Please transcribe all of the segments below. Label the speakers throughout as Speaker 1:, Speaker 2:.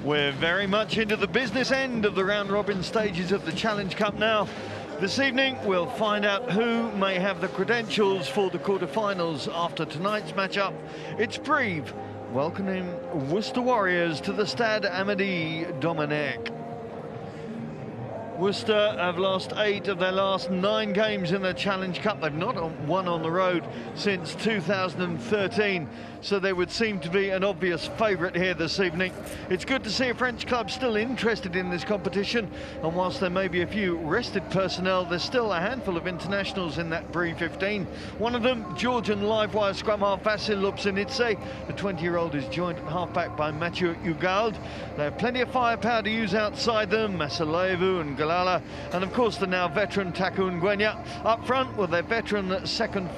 Speaker 1: We're very much into the business end of the round-robin stages of the Challenge Cup now. This evening, we'll find out who may have the credentials for the quarterfinals after tonight's matchup. It's Brive welcoming Worcester Warriors to the Stade Amédée Domenech. Worcester have lost 8 of their last 9 games in the Challenge Cup. They've not won on the road since 2013, so they would seem to be an obvious favourite here this evening. It's good to see a French club still interested in this competition, and whilst there may be a few rested personnel, there's still a handful of internationals in that Brive 15. One of them, Georgian livewire scrum half Vasil Lobsanidze. The 20-year-old is joined at halfback by Mathieu Ugalde. They have plenty of firepower to use outside them, Masalevu and Galala, and of course the now veteran Taku Ngwenya. Up front with their veteran second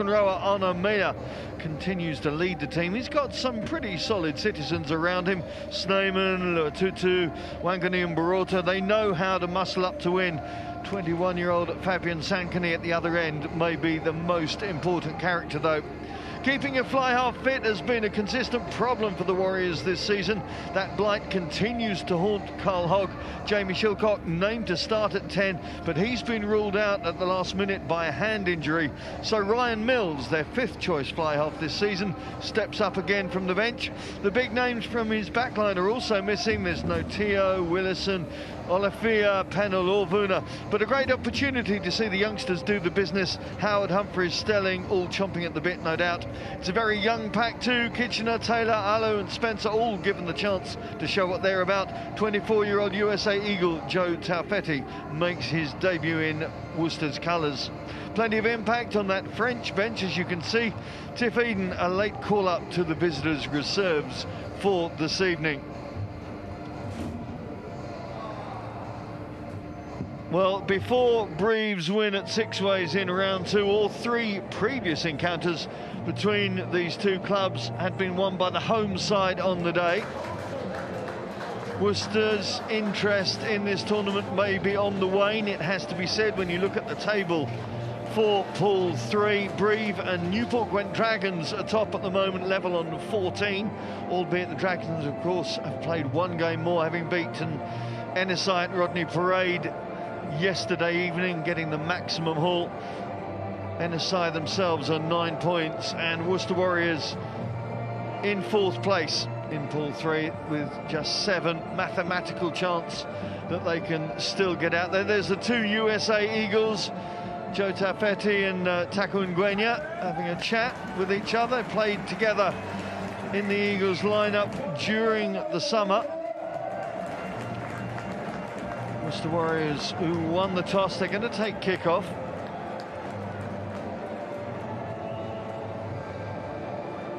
Speaker 1: rower Arno Meyer continues to lead the team. He's got some pretty solid citizens around him. Sneyman, Luatutu, Wangani and Barota. They know how to muscle up to win. 21-year-old Fabian Sankani at the other end may be the most important character though. Keeping a fly half fit has been a consistent problem for the Warriors this season. That blight continues to haunt Carl Hogg. Jamie Shilcock named to start at 10, but he's been ruled out at the last minute by a hand injury. So Ryan Mills, their 5th choice fly half this season, steps up again from the bench. The big names from his backline are also missing. There's no Tio, Willison, Olafia, Pennell or Vuna, but a great opportunity to see the youngsters do the business. Howard, Humphries, Stelling, all chomping at the bit, no doubt. It's a very young pack too. Kitchener, Taylor, Allo and Spencer all given the chance to show what they're about. 24-year-old USA Eagle Joe Taufetti makes his debut in Worcester's colours. Plenty of impact on that French bench, as you can see. Tiff Eden, a late call-up to the visitors' reserves for this evening. Well, before Brive's win at Six Ways in round 2, all 3 previous encounters between these two clubs had been won by the home side on the day. Worcester's interest in this tournament may be on the wane, it has to be said, when you look at the table for Pool 3. Brive and Newport Gwent Dragons atop at the moment, level on 14, albeit the Dragons, of course, have played 1 game more, having beaten Ennisite and Rodney Parade yesterday evening, getting the maximum haul. NSI themselves on 9 points, and Worcester Warriors in 4th place in Pool 3 with just 7 mathematical chance that they can still get out there. There's the 2 USA Eagles, Joe Taufetti and Taku Ngwenya, having a chat with each other. Played together in the Eagles lineup during the summer. Worcester Warriors, who won the toss, they're going to take kick-off.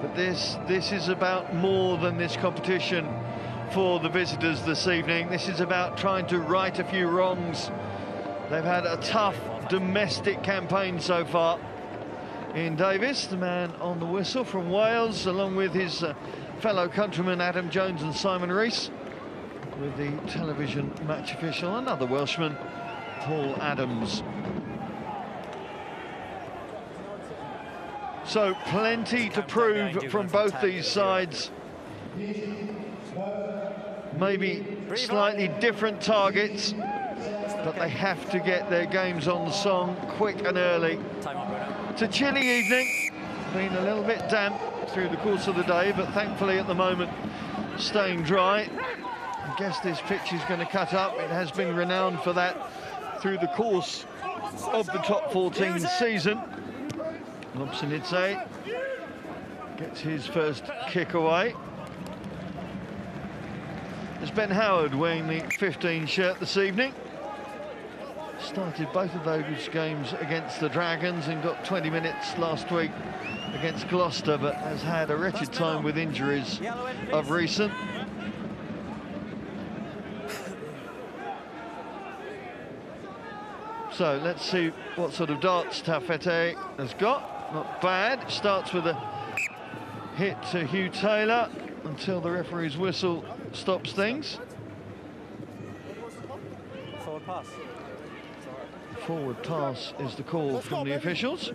Speaker 1: But this is about more than this competition for the visitors this evening. This is about trying to right a few wrongs. They've had a tough domestic campaign so far. Ian Davis, the man on the whistle from Wales, along with his fellow countrymen Adam Jones and Simon Rees. With the television match official, another Welshman, Paul Adams. So plenty to prove from both these sides. Maybe slightly different targets, but they have to get their games on the song quick and early. It's a chilly evening, been a little bit damp through the course of the day, but thankfully at the moment staying dry. I guess this pitch is going to cut up. It has been renowned for that through the course of the top 14 season. Lobsanidze gets his first kick away. There's Ben Howard wearing the 15 shirt this evening. Started both of those games against the Dragons and got 20 minutes last week against Gloucester, but has had a wretched time with injuries of recent. So let's see what sort of darts Taufetti has got. Not bad. Starts with a hit to Hugh Taylor until the referee's whistle stops things.
Speaker 2: Forward pass.
Speaker 1: Forward pass is the call from the officials.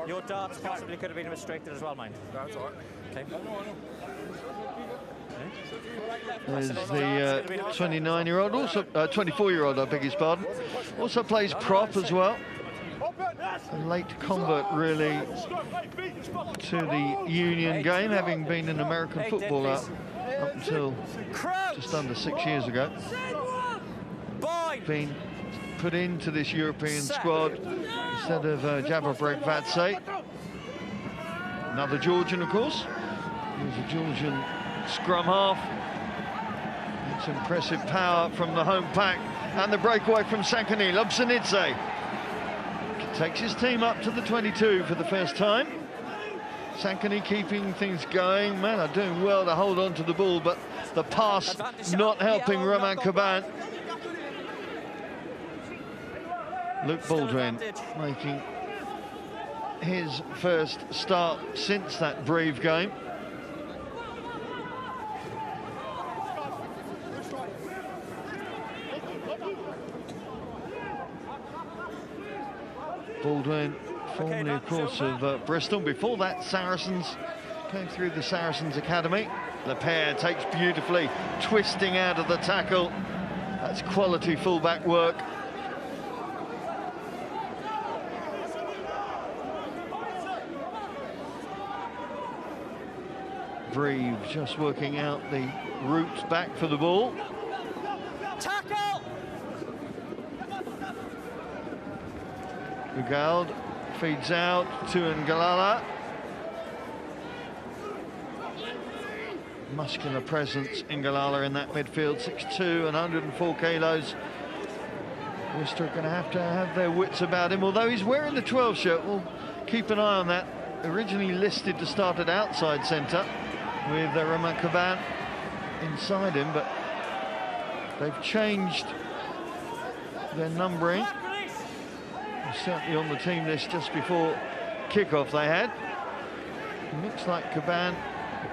Speaker 2: Your darts possibly could have been restricted as well, mate.
Speaker 3: That's all right.
Speaker 1: There's the 29-year-old, also 24-year-old, I beg his pardon. Also plays prop as well. A late convert, really, to the Union game, having been an American footballer up until just under 6 years ago. Been put into this European squad instead of Jabobrek Vatse. Another Georgian, of course. He's a Georgian scrum half. It's impressive power from the home pack, and the breakaway from Sankani. Lobsanidze takes his team up to the 22 for the first time. Sankani keeping things going. Man are doing well to hold on to the ball, but the pass not helping Roman Caban. Luke Baldwin making his first start since that Brive game. Baldwin, formerly, of course, of Bristol. Before that, Saracens, came through the Saracens Academy. Lepere takes beautifully, twisting out of the tackle. That's quality fullback work. Brive just working out the routes back for the ball.
Speaker 2: Tackle!
Speaker 1: Ugaud feeds out to Ngalala. Muscular presence, Ngalala, in that midfield. 6'2" and 104 kilos. Worcester are going to have their wits about him, although he's wearing the 12 shirt. We'll keep an eye on that. Originally listed to start at outside centre with Roman Caban inside him, but they've changed their numbering. Certainly on the team list just before kick-off they had. It looks like Caban,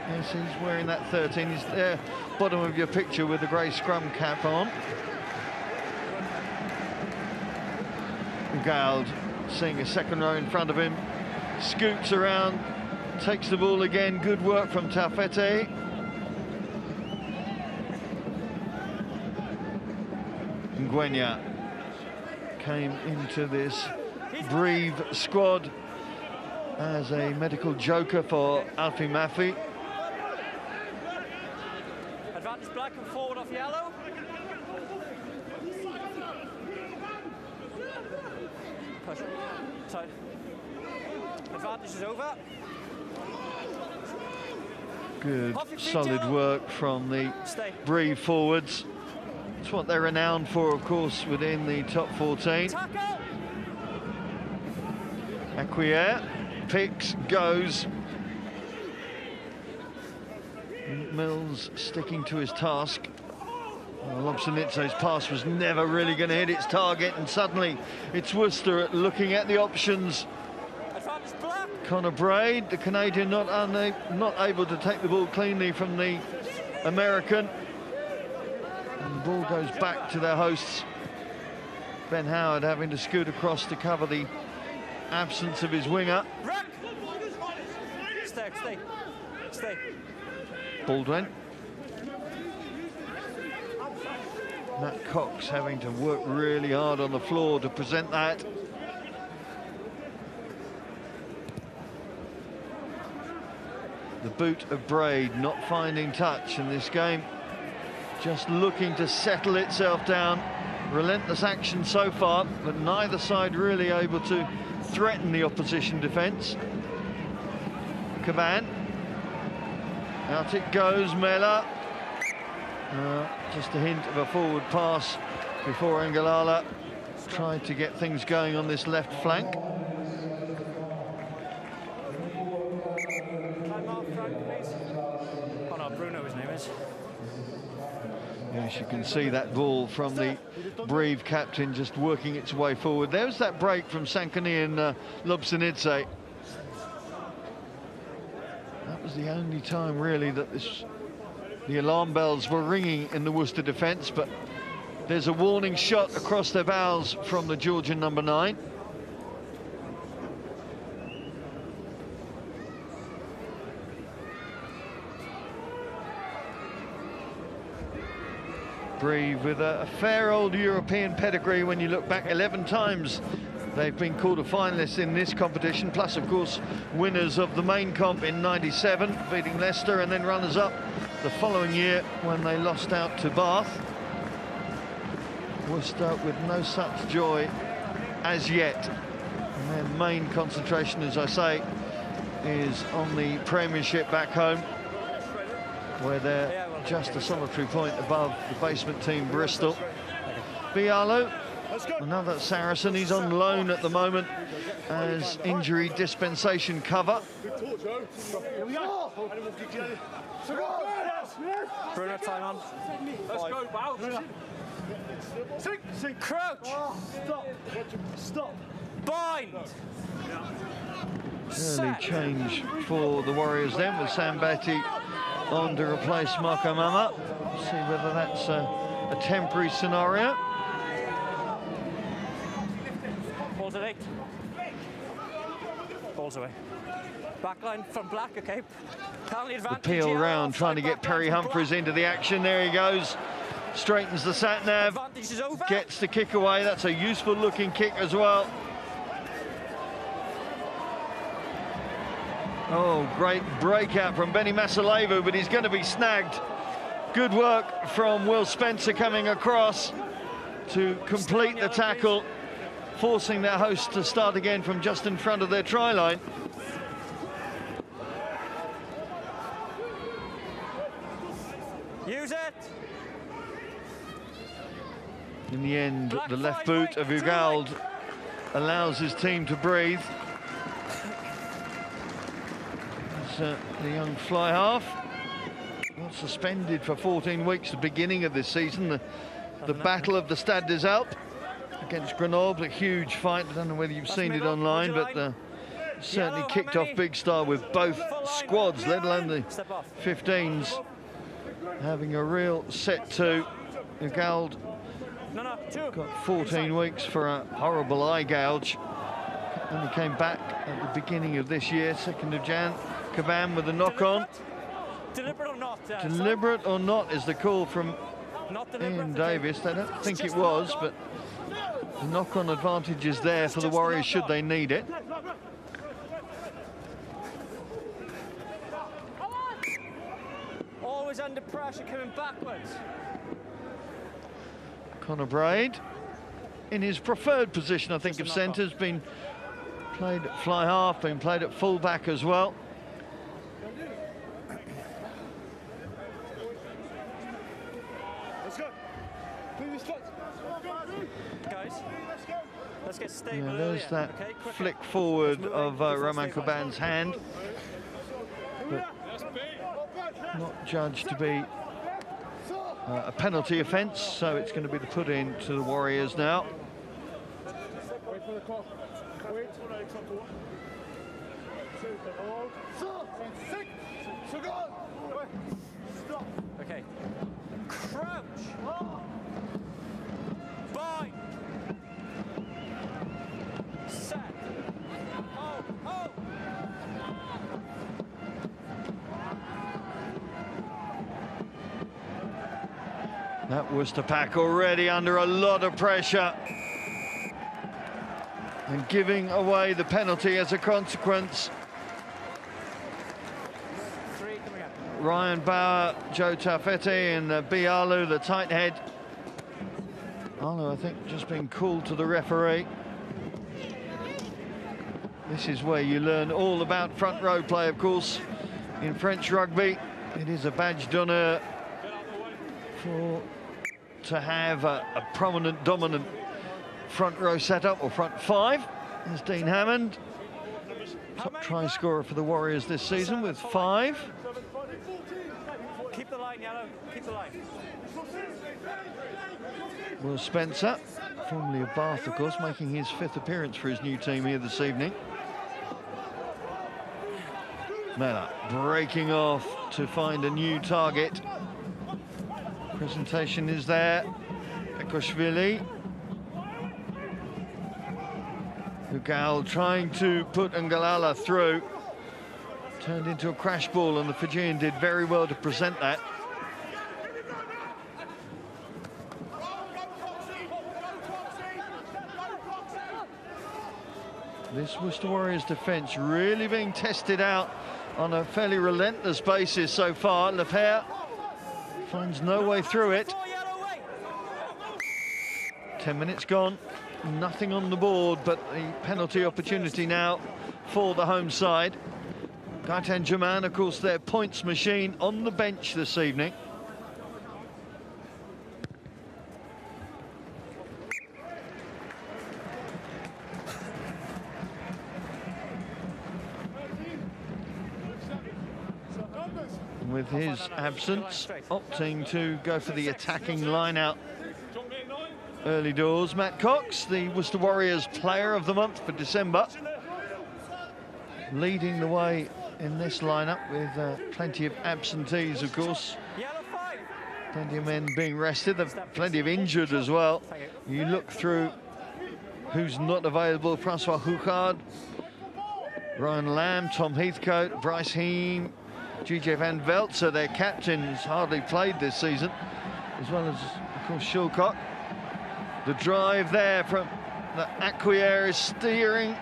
Speaker 1: yes, he's wearing that 13. He's there, bottom of your picture, with the grey scrum cap on. Gauld seeing a second row in front of him, scoots around, takes the ball again. Good work from Taufete. Ngwenya came into this Brive squad as a medical joker for Alfie Maffei.
Speaker 2: Advantage black and forward off yellow. Push. Side. Advantage is over.
Speaker 1: Good, solid work from the Brive forwards. It's what they're renowned for, of course, within the top 14. Acquier picks, goes. Mills sticking to his task. Lobsanidze's pass was never really going to hit its target, and suddenly it's Worcester looking at the options. Conor Braid, the Canadian, not able to take the ball cleanly from the American. And the ball goes back to their hosts. Ben Howard having to scoot across to cover the absence of his winger. Stay. Baldwin. Matt Cox having to work really hard on the floor to present that. The boot of Braid not finding touch in this game. Just looking to settle itself down. Relentless action so far, but neither side really able to threaten the opposition defence. Caban. Out it goes, Mela. Just a hint of a forward pass before Ngalala tried to get things going on this left flank.
Speaker 2: Oh no, Bruno, his name is.
Speaker 1: Yes, you can see that ball from the Brive captain just working its way forward. There was that break from Sankani and Lobsanidze. That was the only time really that the alarm bells were ringing in the Worcester defence, but there's a warning shot across their bows from the Georgian number 9. Brive with a fair old European pedigree when you look back. 11 times they've been quarter-finalists in this competition, plus of course winners of the main comp in '97, beating Leicester, and then runners-up the following year when they lost out to Bath. Worcester with no such joy as yet. And their main concentration, as I say, is on the Premiership back home, where they're just a solitary point above the basement team Bristol. Bialu, another Saracen, he's on loan at the moment as injury dispensation cover.
Speaker 2: Bruno, time on. Let's go, Bow. Crouch. Stop. Bind.
Speaker 1: Early change for the Warriors then, with Sam Betty on to replace Marco Mama. See whether that's a temporary scenario.
Speaker 2: Balls at 8. Balls away. Backline from Black, okay.
Speaker 1: The peel round, trying to get Perry Humphries into the action. There he goes. Straightens the sat-nav. Gets the kick away. That's a useful looking kick as well. Oh, great breakout from Benny Masalevu, but he's going to be snagged. Good work from Will Spencer coming across to complete the tackle, forcing their host to start again from just in front of their try line.
Speaker 2: Use it.
Speaker 1: In the end, the left boot of Ugald allows his team to breathe. The young fly half was suspended for 14 weeks at the beginning of this season. The battle of the Stade des Alpes against Grenoble, a huge fight. I don't know whether you've seen it online, but certainly kicked off big style with both squads, let alone the 15s, having a real set to. Ugald got 14 weeks for a horrible eye gouge. Only came back at the beginning of this year, 2nd of Jan. Caban with a knock-on.
Speaker 2: Deliberate or not?
Speaker 1: Deliberate or not is the call from Ian Davis. I don't think it was, but the knock-on advantage is there for the Warriors should they need it.
Speaker 2: Always under pressure, coming backwards.
Speaker 1: Conor Braid in his preferred position, I think, of centres, been played at fly half, been played at full back as well.
Speaker 2: Guys, let's get stable.
Speaker 1: Yeah, there's that flick forward of Romain Caban's hand, but not judged to be a penalty offence, so it's going to be the put in to the Warriors now.
Speaker 2: Okay. Crouch. Bind. Set. Oh.
Speaker 1: That Worcester pack already under a lot of pressure and giving away the penalty as a consequence. Ryan Bauer, Joe Taufetti and Bialu, the tight head. Arlo, I think, just been called to the referee. This is where you learn all about front row play, of course. In French rugby, it is a badge d'honneur to have a prominent, dominant front row setup, or front five. There's Dean Hammond, top try scorer for the Warriors this season with 5.
Speaker 2: Keep the line, Yellow. Keep the line.
Speaker 1: Will Spencer, formerly of Bath, of course, making his 5th appearance for his new team here this evening. Mela breaking off to find a new target. Presentation is there. Pekoshvili. Ugal trying to put Ngalala through. Turned into a crash ball, and the Fijian did very well to present that. This Worcester Warriors defence really being tested out on a fairly relentless basis so far. Lepere finds no way through it. 10 minutes gone, nothing on the board, but the penalty opportunity now for the home side. Gaëtan Germain, of course, their points machine on the bench this evening. With his absence, opting to go for the attacking line-out early doors. Matt Cox, the Worcester Warriors Player of the Month for December, leading the way in this lineup with plenty of absentees, of course. Plenty of men being rested, plenty of injured as well. You look through who's not available: Francois Huchard, Ryan Lamb, Tom Heathcote, Bryce Heem, GJ Van Veltzer, their captains, hardly played this season, as well as, of course, Shulcock. The drive there from the Acquier is steering,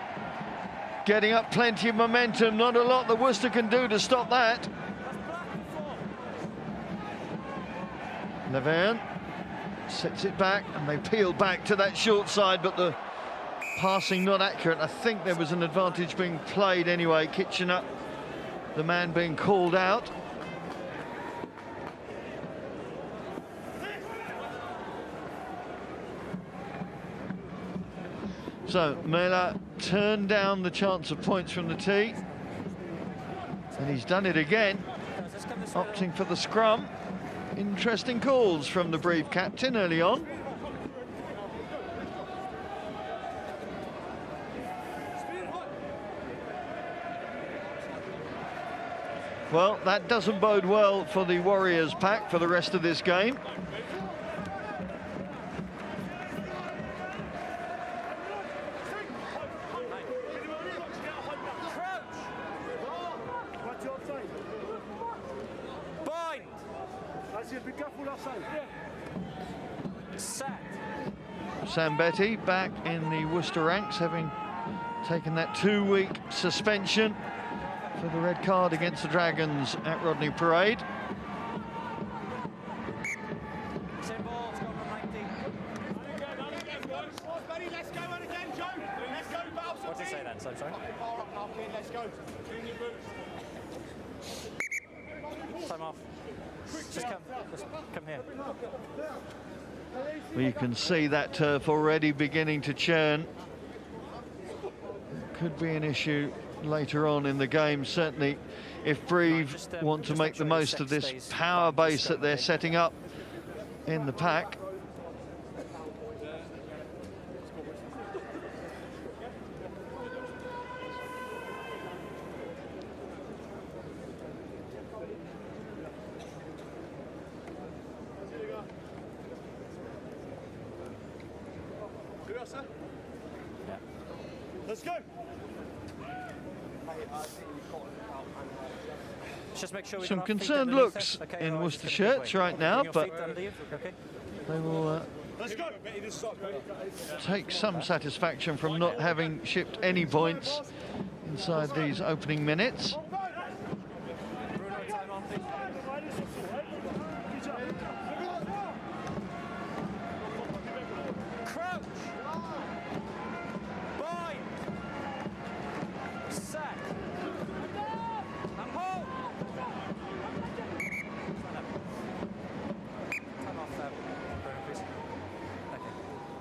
Speaker 1: getting up plenty of momentum. Not a lot that Worcester can do to stop that. Leverne sets it back, and they peel back to that short side, but the passing not accurate. I think there was an advantage being played anyway. Kitchener, the man being called out. So Mela turned down the chance of points from the tee, and he's done it again, opting for the scrum. Interesting calls from the Brive captain early on. Well, that doesn't bode well for the Warriors pack for the rest of this game. Sam Betty back in the Worcester ranks, having taken that 2-week suspension for the red card against the Dragons at Rodney Parade.
Speaker 2: What did you say then? So sorry. Time off. Just come here.
Speaker 1: Well, you can see that turf already beginning to churn. Could be an issue later on in the game, certainly if Brive want to make the most of this power base that they're setting up in the pack.
Speaker 2: Let's go. Just make sure we
Speaker 1: Some concerned looks in Worcester shirts right now, but they will take some satisfaction from not having shipped any points inside these opening minutes.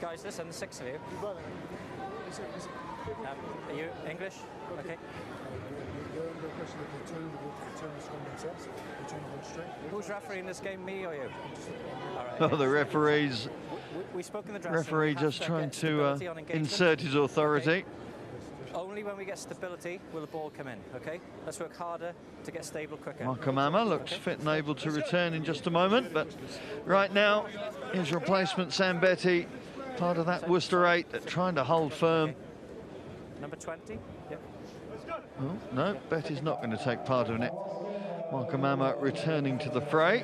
Speaker 2: Guys, listen, the 6 of you. Are you English? Okay. Who's refereeing this game, me or you? All right.
Speaker 1: Oh, the referee's
Speaker 2: we spoke in the dressing room.
Speaker 1: referee just trying to insert his authority.
Speaker 2: Okay. Only when we get stability will the ball come in, okay? Let's work harder to get stable quicker.
Speaker 1: Marco Mama looks fit and able to return in just a moment, but right now his replacement Sam Betty, part of that Worcester 8, trying to hold firm.
Speaker 2: Okay. Number 20? Yep.
Speaker 1: Oh, no, Betty's not going to take part in it. Marco Mama returning to the fray.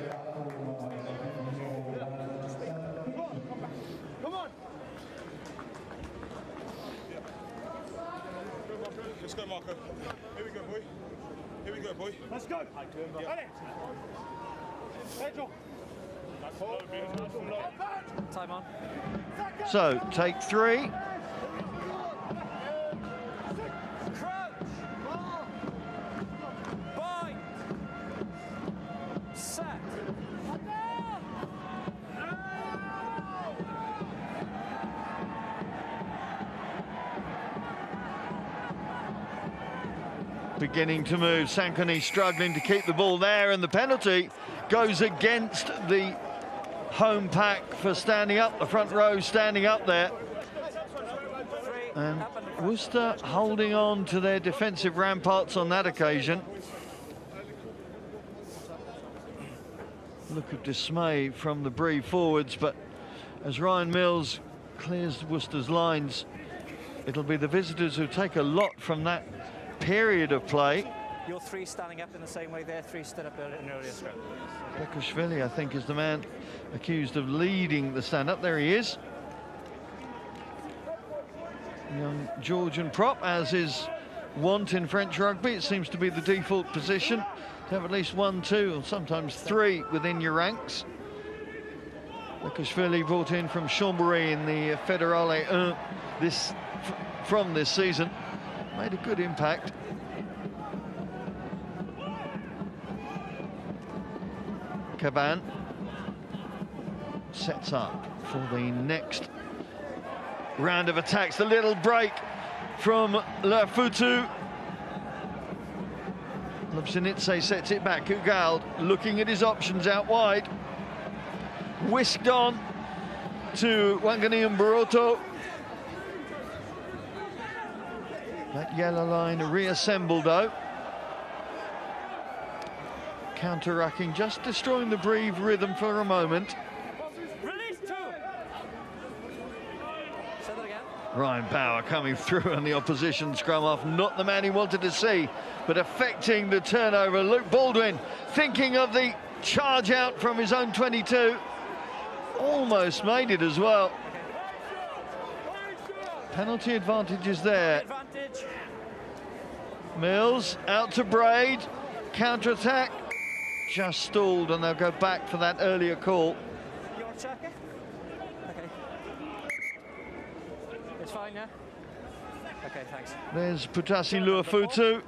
Speaker 3: Let's go, Marco. Here we go, boy. Here we go, boy.
Speaker 4: Let's go.
Speaker 2: Time on.
Speaker 1: So, take 3.
Speaker 2: Crouch. Bind. Set.
Speaker 1: Beginning to move. Sankoni struggling to keep the ball there, and the penalty goes against the home pack for standing up, the front row standing up there. And Worcester holding on to their defensive ramparts on that occasion. Look of dismay from the Brive forwards, but as Ryan Mills clears Worcester's lines, it'll be the visitors who take a lot from that period of play.
Speaker 2: Your 3 standing up in the same way their 3 stood up in an earlier scrum.
Speaker 1: Bekashvili, I think, is the man accused of leading the stand-up. There he is. Young Georgian prop, as is wont in French rugby. It seems to be the default position to have at least 1, 2, or sometimes 3 within your ranks. Bekashvili brought in from Chambéry in the Fédérale 1 from this season. Made a good impact. Caban sets up for the next round of attacks. The little break from Lafutu. Lobsanitse sets it back. Ugalde looking at his options out wide. Whisked on to Wangani Mbaroto. That yellow line reassembled though. Counter-rucking, just destroying the Brive rhythm for a moment.
Speaker 2: Release 2. Say that again.
Speaker 1: Ryan Bauer coming through on the opposition scrum half, not the man he wanted to see, but affecting the turnover. Luke Baldwin thinking of the charge out from his own 22. Almost made it as well. Penalty advantages there.
Speaker 2: Advantage.
Speaker 1: Mills out to Braid, counter-attack, just stalled, and they'll go back for that earlier call.
Speaker 2: You want to check it? Okay. It's fine, yeah? Okay, thanks.
Speaker 1: There's Putasi Luafutu,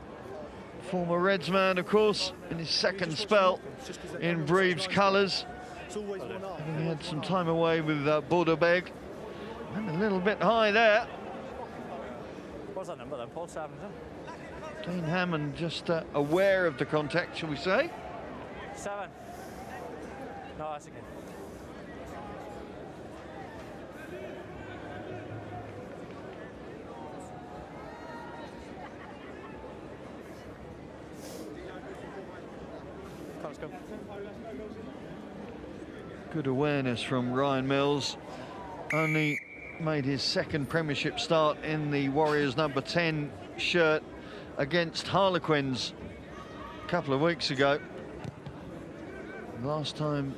Speaker 1: former Reds man, of course, in his second spell in Brive's colours. Having had some time away with Bordeaux-Bègles. And a little bit high there.
Speaker 2: What's that number then? Paul 7, is it?
Speaker 1: Dean Hammond just aware of the contact, shall we say?
Speaker 2: 7. No, that's okay. Let's go.
Speaker 1: Good awareness from Ryan Mills. Only made his second Premiership start in the Warriors number 10 shirt against Harlequins a couple of weeks ago. Last time,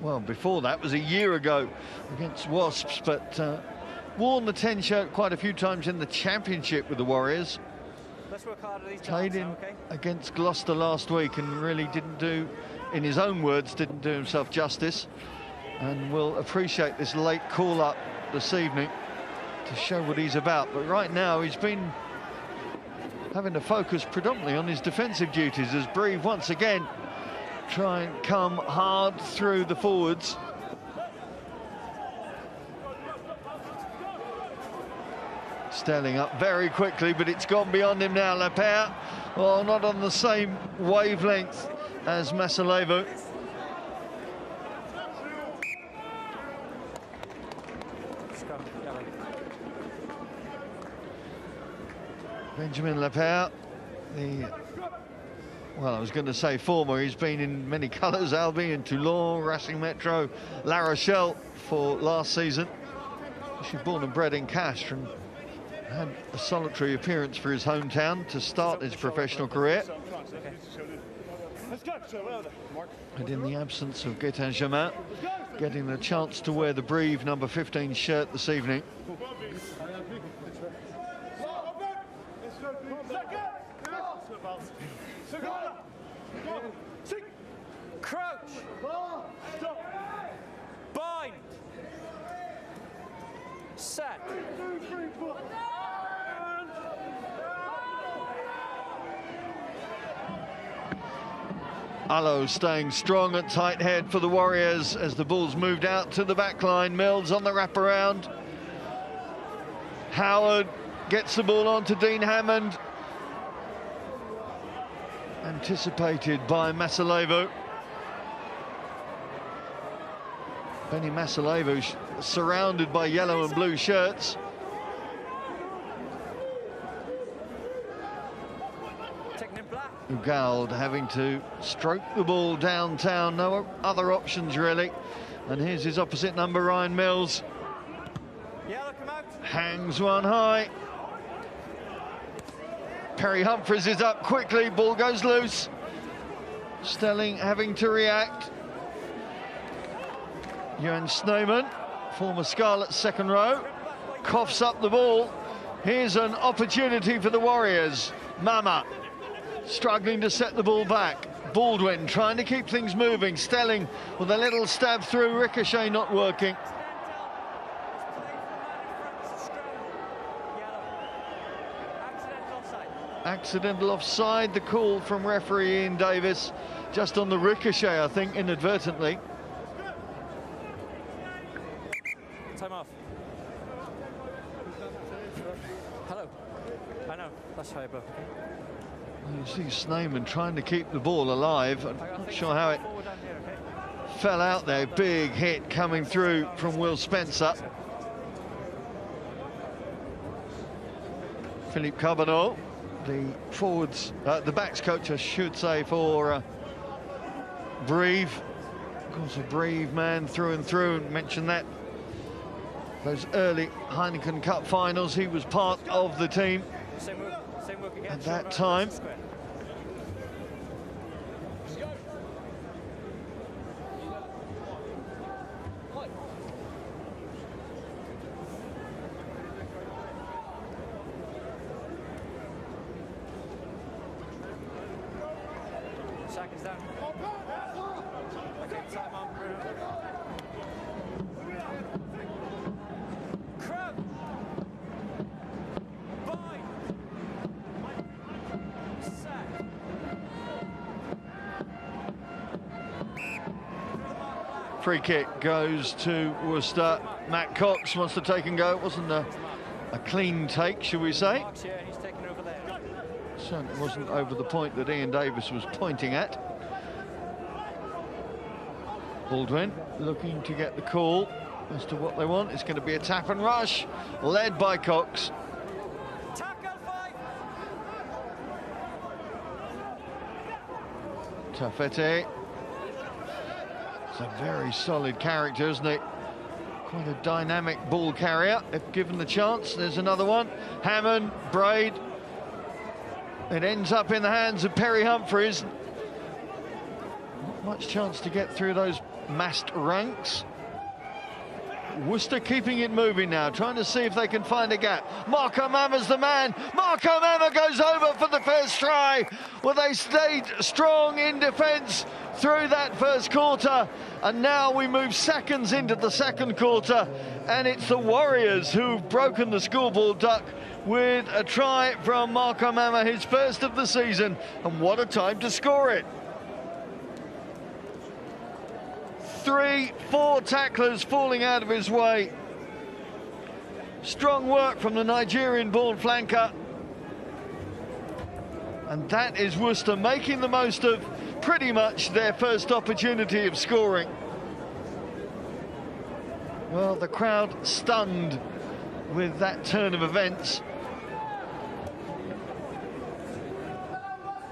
Speaker 1: well, before that was a year ago against Wasps, but worn the 10 shirt quite a few times in the Championship with the Warriors.
Speaker 2: Let's work hard at these
Speaker 1: Played in
Speaker 2: okay?
Speaker 1: against Gloucester last week and really didn't do, in his own words, didn't do himself justice, and will appreciate this late call-up this evening to show what he's about. But right now he's been having to focus predominantly on his defensive duties as Brive once again try and come hard through the forwards. Sterling up very quickly, but it's gone beyond him now. Lapierre, well, not on the same wavelength as Masalevo. Benjamin Lapierre, well, I was going to say former, he's been in many colours, Albi and Toulon, Racing Metro, La Rochelle for last season. Actually born and bred in Castres and had a solitary appearance for his hometown to start his professional career. And in the absence of Gaetan Jamin, getting the chance to wear the Brive number 15 shirt this evening.
Speaker 2: Crouch. Bind. Set.
Speaker 1: Allo staying strong at tight head for the Warriors as the ball's moved out to the back line. Mills on the wraparound. Howard gets the ball on to Dean Hammond. Anticipated by Masalevu. Benny Masalevu surrounded by yellow and blue shirts. Ugauld having to stroke the ball downtown, no other options really. And here's his opposite number, Ryan Mills. Hangs one high. Perry Humphries is up quickly, ball goes loose. Stelling having to react. Johan Snowman, former Scarlet second row, coughs up the ball. Here's an opportunity for the Warriors. Mama struggling to set the ball back. Baldwin trying to keep things moving. Stelling with a little stab through, ricochet not working. Accidental offside, the call from referee Ian Davis, just on the ricochet, I think, inadvertently.
Speaker 2: Time off. Hello. I know, that's how I broke.
Speaker 1: You see Snowman trying to keep the ball alive. I'm not sure how it fell out there. Big hit coming through from Will Spencer. Philippe Carbonneau, the forwards, the backs coach, I should say, for Brive. Of course, a Brive man through and through, and mentioned that. Those early Heineken Cup finals, he was part of the team at that time.
Speaker 2: Seconds down. Okay, time on, Bruno. Crab. Bind. Set.
Speaker 1: Free kick goes to Worcester. Matt Cox wants to take and go. It wasn't a clean take, shall we say.
Speaker 2: He's taken over there.
Speaker 1: Certainly wasn't over the point that Ian Davis was pointing at. Baldwin looking to get the call as to what they want. It's going to be a tap and rush, led by Cox. Taffete. It's a very solid character, isn't it? Quite a dynamic ball carrier. If given the chance, there's another one. Hammond, Braid. It ends up in the hands of Perry Humphries. Not much chance to get through those massed ranks. Worcester keeping it moving now, trying to see if they can find a gap. Marco Mama's the man. Marco Mama goes over for the first try. Well, they stayed strong in defence through that first quarter, and now we move seconds into the second quarter, and it's the Warriors who've broken the scoreboard duck with a try from Marco Mama, his first of the season, and what a time to score it. 3-4 tacklers falling out of his way. Strong work from the Nigerian-born flanker. And that is Worcester making the most of pretty much their first opportunity of scoring. Well, the crowd stunned with that turn of events.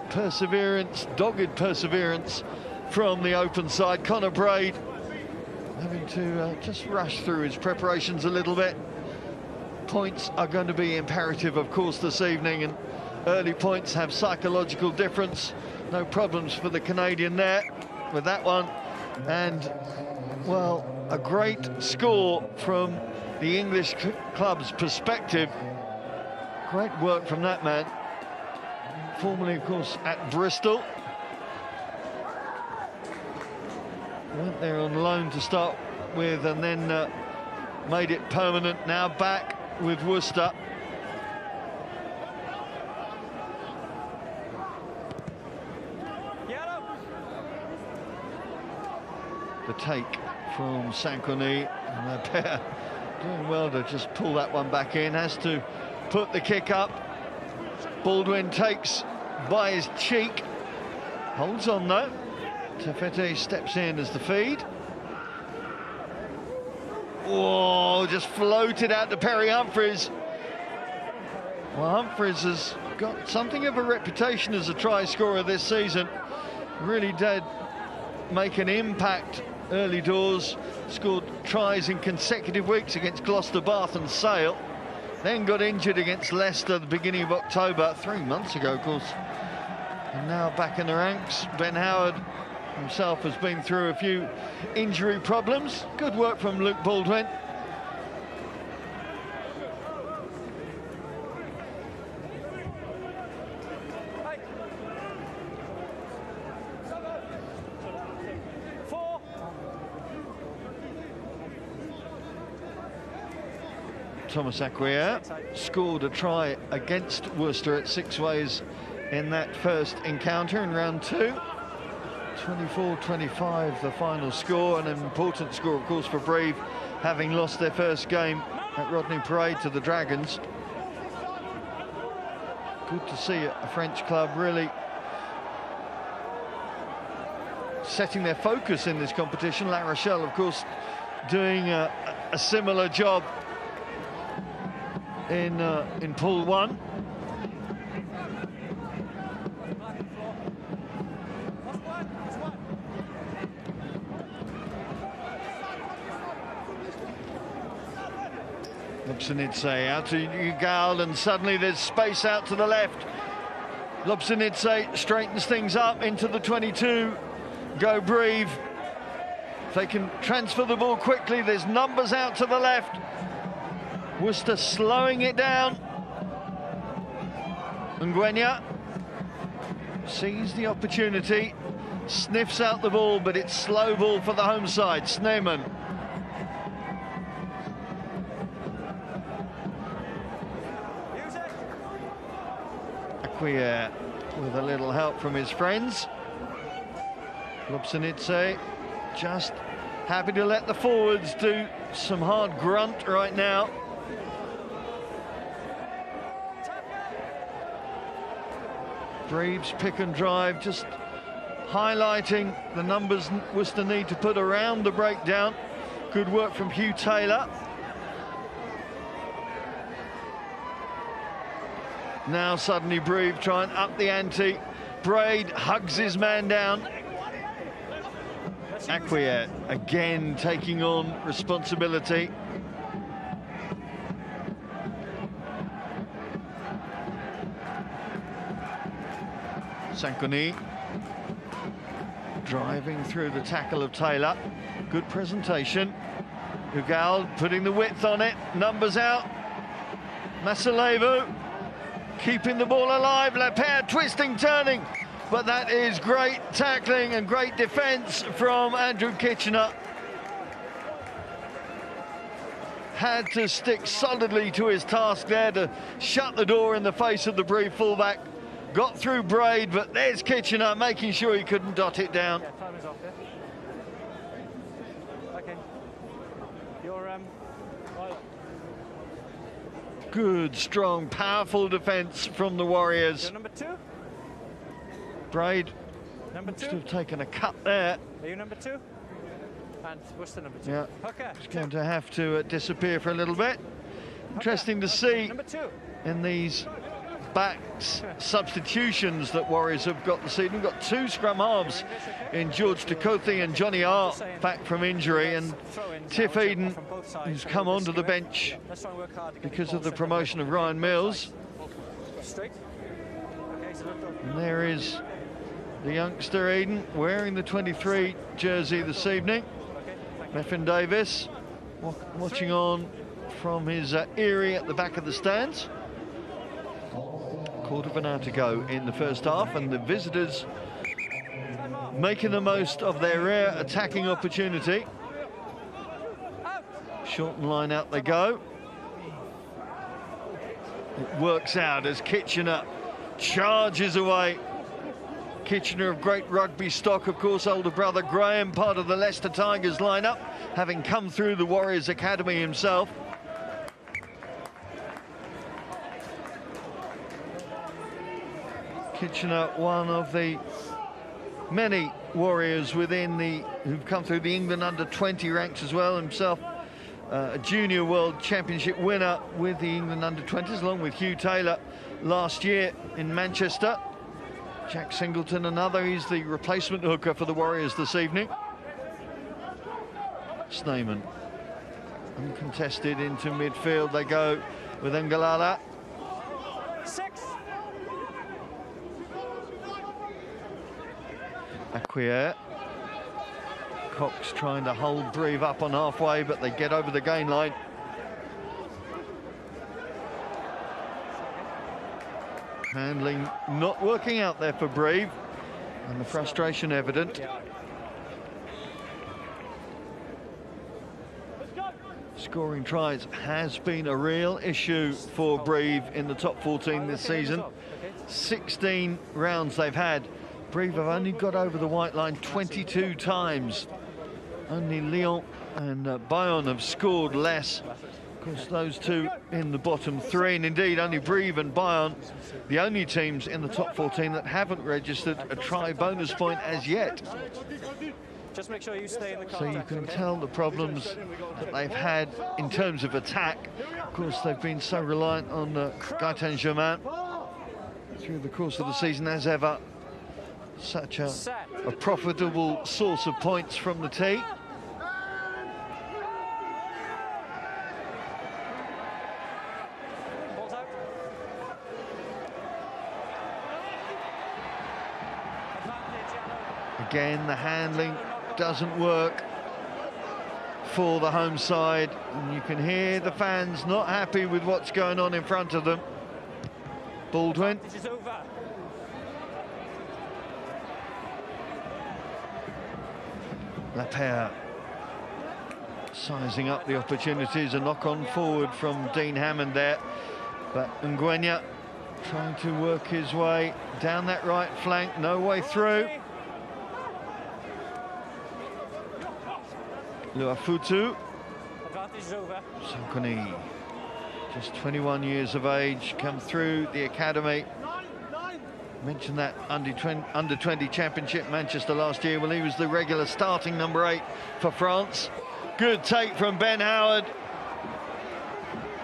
Speaker 1: Perseverance, dogged perseverance from the open side. Connor Braid having to just rush through his preparations a little bit. Points are going to be imperative, of course, this evening, and early points have psychological difference. No problems for the Canadian there with that one. And, well, a great score from the English club's perspective. Great work from that man. formerly, of course, at Bristol. Went there on loan to start with and then made it permanent, now back with Worcester. The take from Sankoni, and the pair doing well to just pull that one back in. Has to put the kick up. Baldwin takes by his cheek, holds on though. Tafete steps in as the feed. Oh, just floated out to Perry Humphries. Well, Humphries has got something of a reputation as a try scorer this season. Really did make an impact early doors, scored tries in consecutive weeks against Gloucester, Bath and Sale, then got injured against Leicester at the beginning of October, 3 months ago, of course, and now back in the ranks. Ben Howard himself has been through a few injury problems. Good work from Luke Baldwin. Thomas Acquia scored a try against Worcester at 6 ways in that first encounter in round 2. 24-25 the final score, and an important score, of course, for Brive, having lost their first game at Rodney Parade to the Dragons. Good to see a French club really setting their focus in this competition. La Rochelle, of course, doing a similar job in Pool 1. Lobsanidze out to Ugal, and suddenly there's space out to the left. Lobsanidze straightens things up into the 22. Go Brive. If they can transfer the ball quickly, there's numbers out to the left. Worcester slowing it down. Nguenya sees the opportunity, sniffs out the ball, but it's slow ball for the home side. Sneeman. Acquia with a little help from his friends. Lobsanidze just happy to let the forwards do some hard grunt right now. Brive's pick and drive, just highlighting the numbers Worcester need to put around the breakdown. Good work from Hugh Taylor. Now suddenly Brive try and up the ante. Braid hugs his man down. Acquia again taking on responsibility. Sankoni driving through the tackle of Taylor. Good presentation. Ugal putting the width on it. Numbers out. Masalevu keeping the ball alive. Lapierre twisting, turning. But that is great tackling and great defence from Andrew Kitchener. Had to stick solidly to his task there to shut the door in the face of the Brive fullback. Got through Braid, but there's Kitchener making sure he couldn't dot it down.
Speaker 2: Yeah, time is off, yeah? Okay. You're,
Speaker 1: Good, strong, powerful defence from the Warriors.
Speaker 2: You're number 2?
Speaker 1: Braid
Speaker 2: Number 2?
Speaker 1: must have taken a cut there.
Speaker 2: Are you number 2? And what's the number 2?
Speaker 1: Yeah,
Speaker 2: Okay.
Speaker 1: he's going to have to disappear for a little bit. Interesting to see
Speaker 2: Number 2.
Speaker 1: in these back substitutions that Warriors have got this evening. We've got 2 scrum halves in George Ducote and Johnny Hart back from injury, and Tiff Eden, who's come onto the bench because of the promotion of Ryan Mills. And there is the youngster Eden wearing the 23 jersey this evening. Meffin Davis watching on from his eyrie at the back of the stands. Of Quarter of an hour to go in the first half, and the visitors making the most of their rare attacking opportunity. Shorten line out they go. It works out as Kitchener charges away. Kitchener of great rugby stock, of course, older brother Graham, part of the Leicester Tigers lineup, having come through the Warriors Academy himself. Kitchener, one of the many Warriors who've come through the England under-20 ranks as well, himself a junior world championship winner with the England under-20s, along with Hugh Taylor last year in Manchester. Jack Singleton, another, he's the replacement hooker for the Warriors this evening. Sneyman, uncontested into midfield they go with Ngalala.
Speaker 2: 6.
Speaker 1: Acquier. Cox trying to hold Brive up on halfway, but they get over the gain line. Handling not working out there for Brive, and the frustration evident. Scoring tries has been a real issue for Brive in the top 14 this season. 16 rounds they've had. Brive have only got over the white line 22 times. Only Lyon and Bayonne have scored less. Of course, those two in the bottom 3, and indeed only Brive and Bayonne, the only teams in the top 14 that haven't registered a try bonus point as yet.
Speaker 2: Just make sure you stay in the
Speaker 1: So you can tell the problems that they've had in terms of attack. Of course, they've been so reliant on Gaëtan Germain through the course of the season, as ever. Such a profitable source of points from the tee. Again, the handling doesn't work for the home side, and you can hear the fans not happy with what's going on in front of them. Baldwin. Lapierre sizing up the opportunities, a knock-on forward from Dean Hammond there, but Ngwenya trying to work his way down that right flank, no way through. Luafutu. Sokoni, just 21 years of age, come through the academy. Mentioned that under-20 championship Manchester last year. Well, he was the regular starting number 8 for France. Good take from Ben Howard.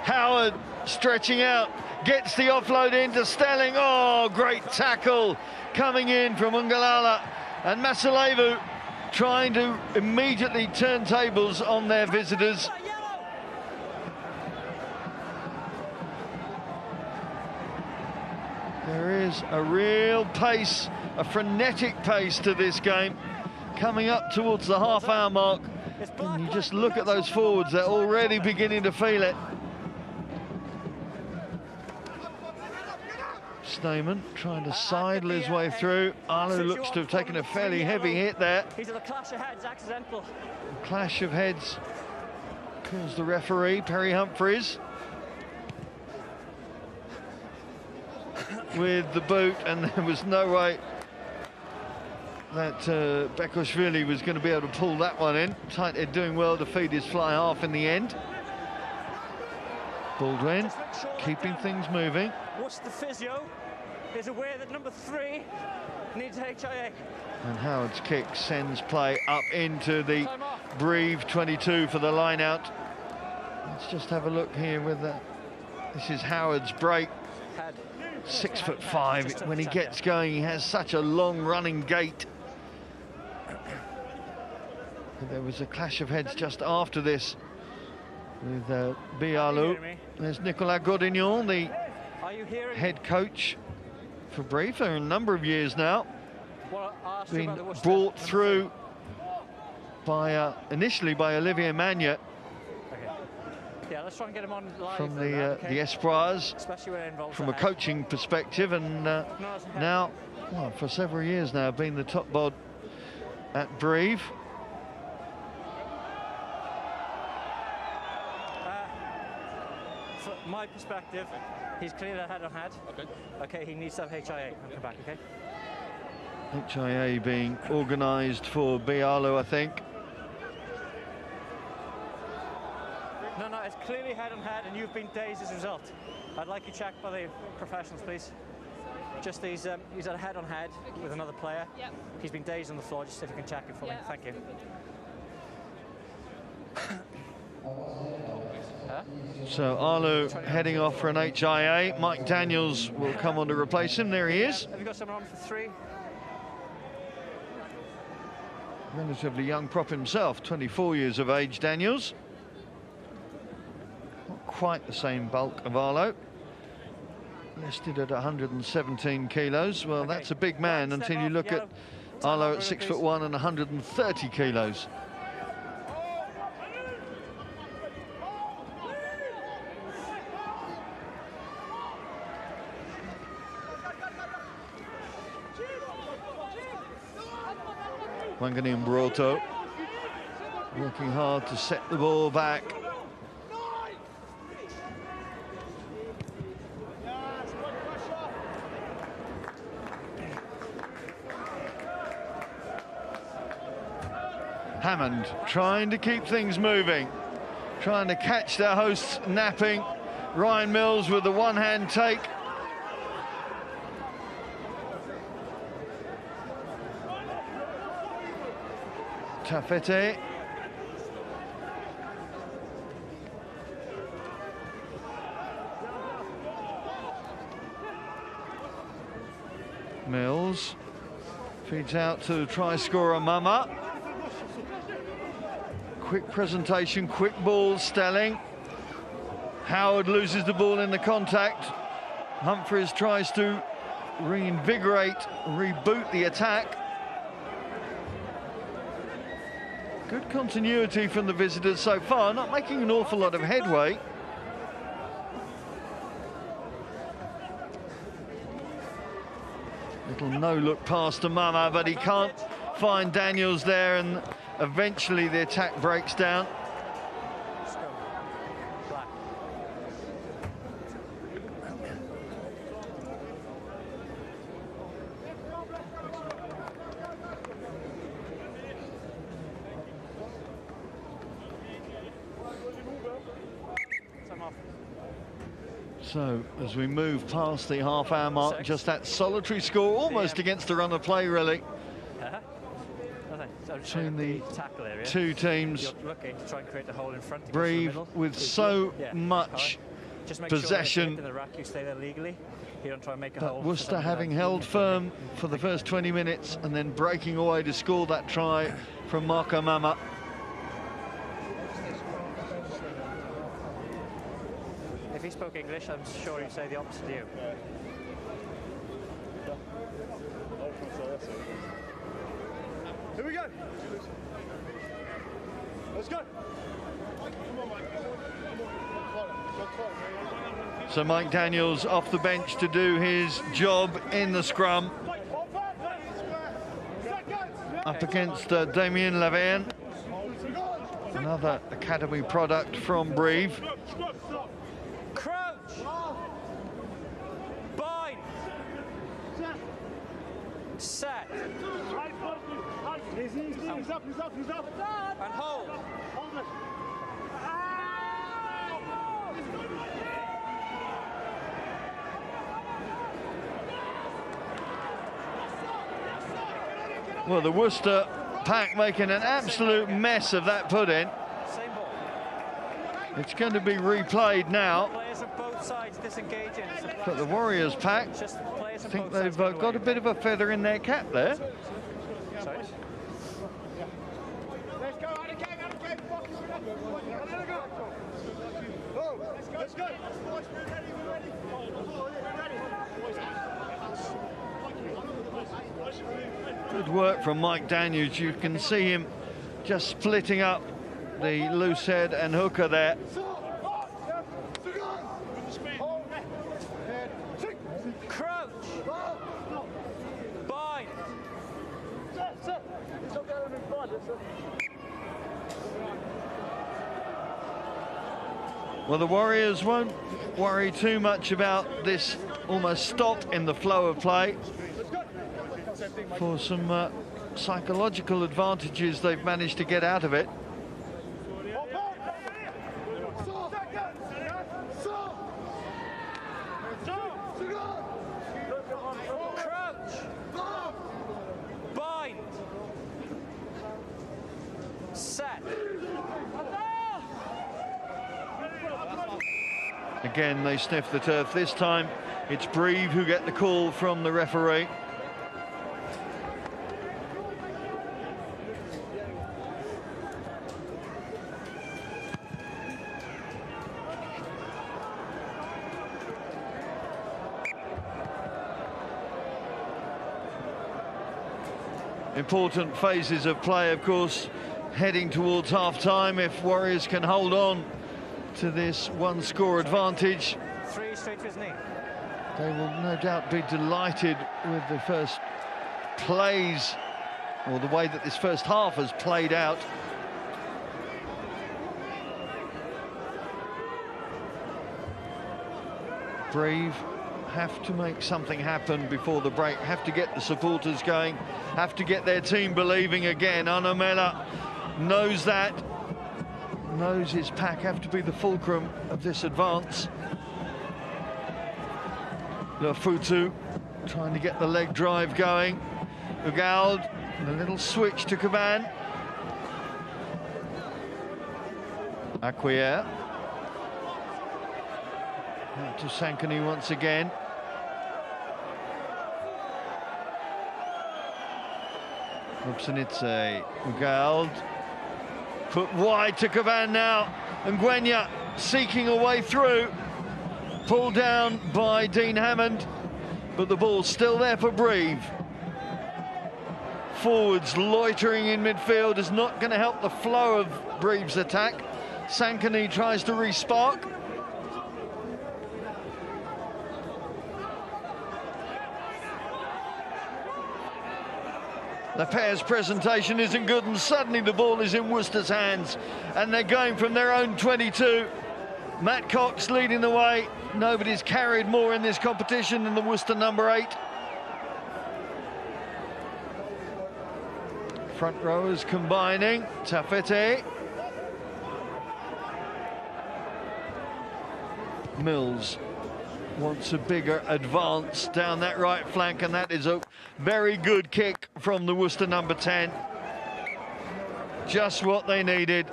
Speaker 1: Howard stretching out, gets the offload into Stelling. Oh, great tackle coming in from Ngalala, and Masalevu trying to immediately turn tables on their visitors. There is a real pace, a frenetic pace to this game, coming up towards the half-hour mark. And you just look at those forwards, they're already beginning to feel it. Sneyman trying to sidle his way through. Alu looks to have taken a fairly heavy hit there.
Speaker 2: He's at a clash of heads, accidental.
Speaker 1: A clash of heads calls the referee, Perry Humphreys, with the boot, and there was no way that Bekoshvili was going to be able to pull that one in. Tighthead doing well to feed his fly half in the end. Baldwin keeping things moving.
Speaker 2: Worcester physio is aware that number 3 needs HIA.
Speaker 1: And Howard's kick sends play up into the Brive 22 for the line out. Let's just have a look here with this is Howard's break. 6'5". When he gets going, he has such a long running gait. There was a clash of heads just after this with Bialou. There's Nicolas Godignon, the head coach for Brive for a number of years now. Been brought through by initially by Olivier Magnet,
Speaker 2: Yeah, let's try and get him on live
Speaker 1: from the Espoirs,
Speaker 2: especially when it involves
Speaker 1: from a coaching perspective, and now, well, for several years now, been the top bod at Brive.
Speaker 2: From my perspective, he's clearly head on head. Okay. Okay, he needs to have HIA and come back, okay?
Speaker 1: HIA being organised for Bialo, I think.
Speaker 2: No, it's clearly head on head, and you've been dazed as a result. I'd like you checked by the professionals, please. Just he's had a head on head with another player. Yep. He's been dazed on the floor. Just if you can check it for me, thank you.
Speaker 1: So Arlo heading off for an HIA. Mike Daniels will come on to replace him. There he is.
Speaker 2: Have you got someone on for 3?
Speaker 1: Relatively young prop himself, 24 years of age, Daniels. Not quite the same bulk of Arlo. Listed at 117 kilos. Well, that's a big man until you look at Arlo at 6'1" and 130 kilos. Wangani Mbroto working hard to set the ball back. Hammond trying to keep things moving, trying to catch their hosts napping. Ryan Mills with the one-hand take. Tafete. Mills feeds out to the try scorer Mama. Quick presentation, quick ball, Stelling. Howard loses the ball in the contact. Humphreys tries to reinvigorate, reboot the attack. Good continuity from the visitors so far, not making an awful lot of headway. Little no-look pass to Mama, but he can't find Daniels there, and eventually the attack breaks down. So, as we move past the half-hour mark, just that solitary score, almost against the run of play, really. Between the two teams. Brive with so much possession. But Worcester having held firm for the first 20 minutes and then breaking away to score that try from Marco Mama.
Speaker 2: If he spoke English, I'm sure he'd say the opposite of you.
Speaker 3: Here we go. Let's go.
Speaker 1: So Mike Daniels off the bench to do his job in the scrum. Up against Damien Levain, another academy product from Brive.
Speaker 2: Crouch. Bind. Set.
Speaker 3: He's up.
Speaker 2: And hold.
Speaker 1: Well, the Worcester pack making an absolute mess of that put-in. It's going to be replayed now.
Speaker 2: Players on both sides disengaging.
Speaker 1: But the Warriors pack, I think they've got a bit of a feather in their cap there.
Speaker 2: Sorry.
Speaker 3: Let's go, Let's go.
Speaker 1: Good work from Mike Daniels. You can see him just splitting up the loose head and hooker there.
Speaker 2: Crouch. Bind.
Speaker 1: Well, the Warriors won't worry too much about this almost stop in the flow of play. For some psychological advantages they've managed to get out of it.
Speaker 2: Crouch. Bind. Set.
Speaker 1: Again, they sniff the turf. This time, it's Brive who get the call from the referee. Important phases of play, of course, heading towards half-time. If Warriors can hold on to this one-score advantage,
Speaker 2: 3 straight to his knee.
Speaker 1: they will no doubt be delighted with the first plays, or the way that this first half has played out. Brive have to make something happen before the break, have to get the supporters going, have to get their team believing again. Anamela knows that, knows his pack have to be the fulcrum of this advance. Lafutu trying to get the leg drive going. Ugaud, and a little switch to Caban. Acquier. Out to Sankani once again. Upsanitse, Ugaud. Put wide to Caban now. And Nguenya seeking a way through. Pulled down by Dean Hammond. But the ball's still there for Brive. Forwards loitering in midfield is not going to help the flow of Brive's attack. Sankani tries to re-spark. The pair's presentation isn't good, and suddenly the ball is in Worcester's hands, and they're going from their own 22. Matt Cox leading the way. Nobody's carried more in this competition than the Worcester number 8. Front rowers combining. Tafete. Mills wants a bigger advance down that right flank, and that is a very good kick from the Worcester number 10. Just what they needed.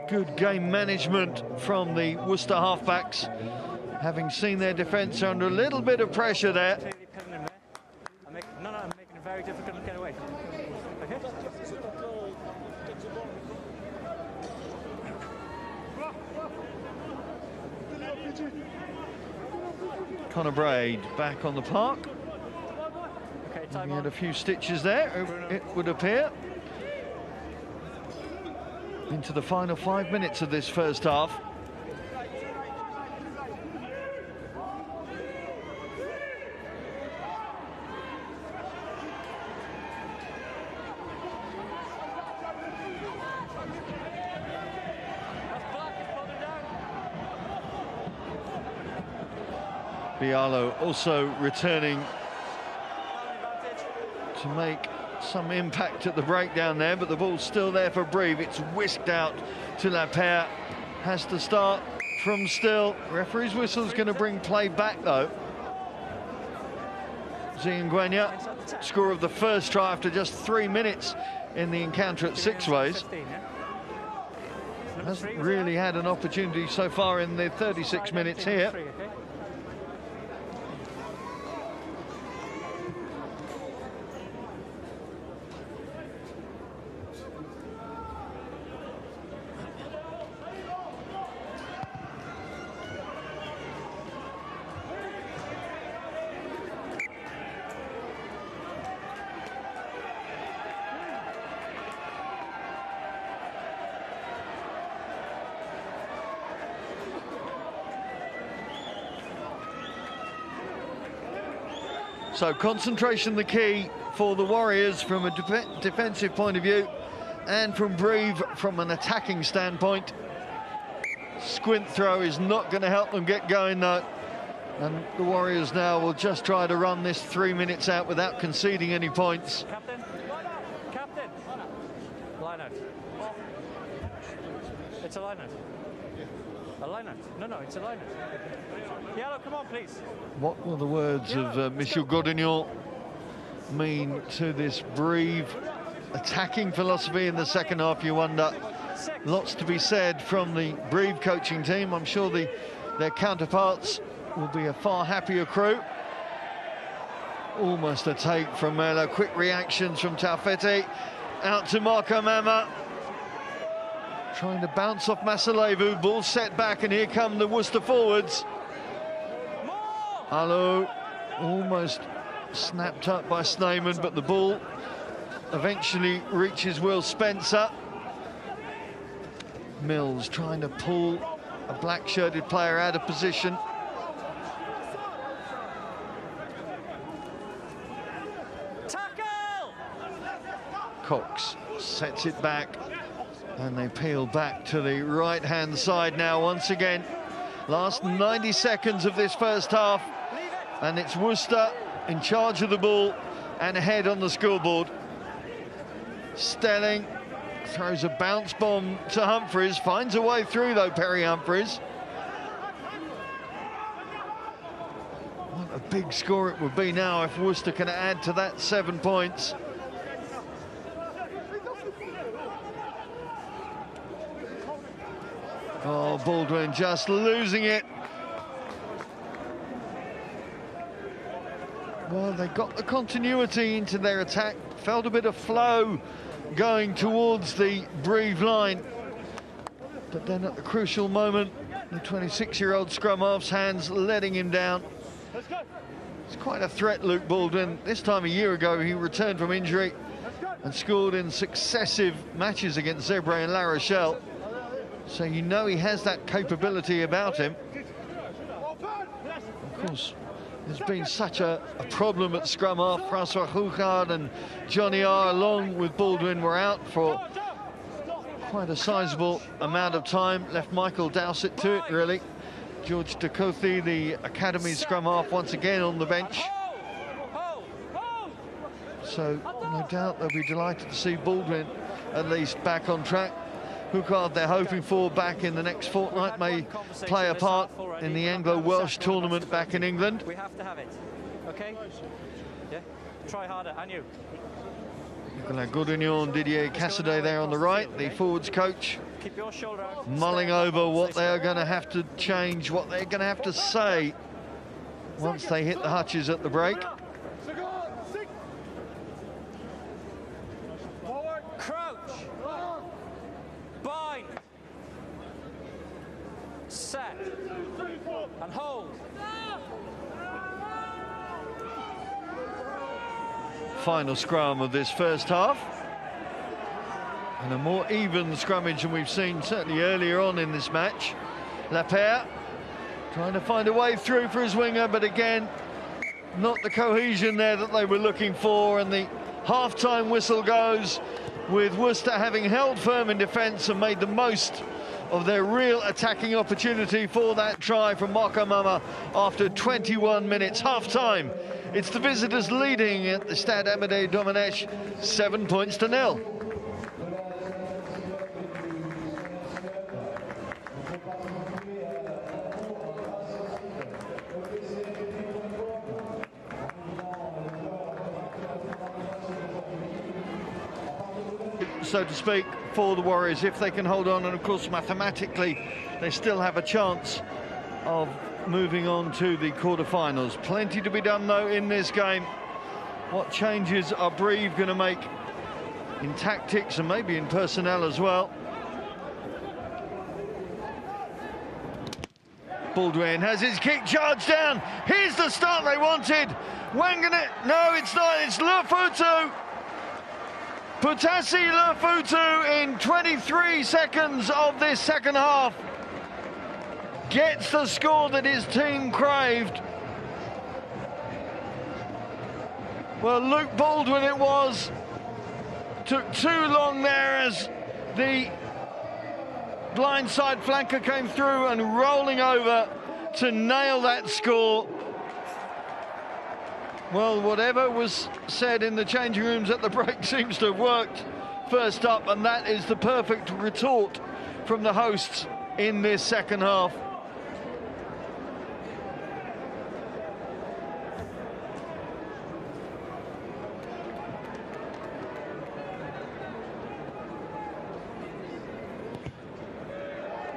Speaker 1: Good game management from the Worcester halfbacks, having seen their defence under a little bit of pressure there.
Speaker 2: I'm making it very difficult to get away. Okay?
Speaker 1: Connor Braid back on the park.
Speaker 2: Okay,
Speaker 1: He
Speaker 2: time
Speaker 1: had
Speaker 2: on.
Speaker 1: a few stitches there, it would appear. Into the final 5 minutes of this first half. Bialo also returning to make some impact at the breakdown there, but the ball's still there for Brive. It's whisked out to Lapierre. Has to start from still. Referee's whistle's going to bring play back though. Nguenya, score of the first try after just 3 minutes in the encounter at Six Ways. Hasn't really had an opportunity so far in the 36 minutes here. So concentration the key for the Warriors from a defensive point of view, and from Brive from an attacking standpoint. Squint throw is not going to help them get going though. And the Warriors now will just try to run this 3 minutes out without conceding any points.
Speaker 2: Captain, captain, line out. It's a line out. A line out. No, it's a line out. Yellow, come on, please.
Speaker 1: What will the words of Michel Godignon mean to this Brive attacking philosophy in the second half, you wonder? Lots to be said from the Brive coaching team. I'm sure their counterparts will be a far happier crew. Almost a take from Melo. Quick reactions from Taufetti. Out to Marco Mama. Trying to bounce off Masalevu. Ball set back, and here come the Worcester forwards. Allo almost snapped up by Sneyman, but the ball eventually reaches Will Spencer. Mills trying to pull a black-shirted player out of position.
Speaker 2: Tackle!
Speaker 1: Cox sets it back, and they peel back to the right-hand side now once again. Last 90 seconds of this first half, and it's Worcester in charge of the ball and ahead on the scoreboard. Stelling throws a bounce bomb to Humphreys, finds a way through though, Perry Humphreys. What a big score it would be now if Worcester can add to that 7 points. Oh, Baldwin just losing it. Well, they got the continuity into their attack, felt a bit of flow going towards the Brive line. But then at the crucial moment, the 26-year-old scrum half's hands letting him down. It's quite a threat, Luke Baldwin. This time a year ago, he returned from injury and scored in successive matches against Zebre and La Rochelle. So you know he has that capability about him. Of course, there's been such a problem at scrum half. Francois Rouchard and Johnny R, along with Baldwin, were out for quite a sizable amount of time. Left Michael Dowsett to it, really. George Ducothi, the academy scrum half, once again on the bench. So no doubt they'll be delighted to see Baldwin at least back on track. Rouchard, they're hoping for back in the next fortnight, may play a part in the Anglo-Welsh tournament back in England.
Speaker 2: We have to have it, okay? Yeah, try harder, and you.
Speaker 1: Nicolas Godignon, Didier Cassaday there on the right, the forwards coach,
Speaker 2: Keep your shoulder out.
Speaker 1: mulling over what they're going to have to change, what they're going to have to say once they hit the hutches at the break.
Speaker 2: Crouch. Bind. Set. And hold.
Speaker 1: Final scrum of this first half. And a more even scrummage than we've seen certainly earlier on in this match. Lapierre trying to find a way through for his winger, but again, not the cohesion there that they were looking for. And the half-time whistle goes with Worcester having held firm in defence and made the most of their real attacking opportunity for that try from Marco Mama after 21 minutes. Half-time, it's the visitors leading at the Stade Amédée Domenech, 7 points to 0. So to speak, for the Warriors, if they can hold on, and of course mathematically they still have a chance of moving on to the quarterfinals. Plenty to be done though in this game. What changes are Brive going to make in tactics and maybe in personnel as well? Baldwin has his kick charged down. Here's the start they wanted. Wanganit, no, it's not, it's Lufutu. Putassi Lufutu in 23 seconds of this second half gets the score that his team craved. Well, Luke Baldwin it was. Took too long there as the blindside flanker came through and rolling over to nail that score. Well, whatever was said in the changing rooms at the break seems to have worked first up, and that is the perfect retort from the hosts in this second half.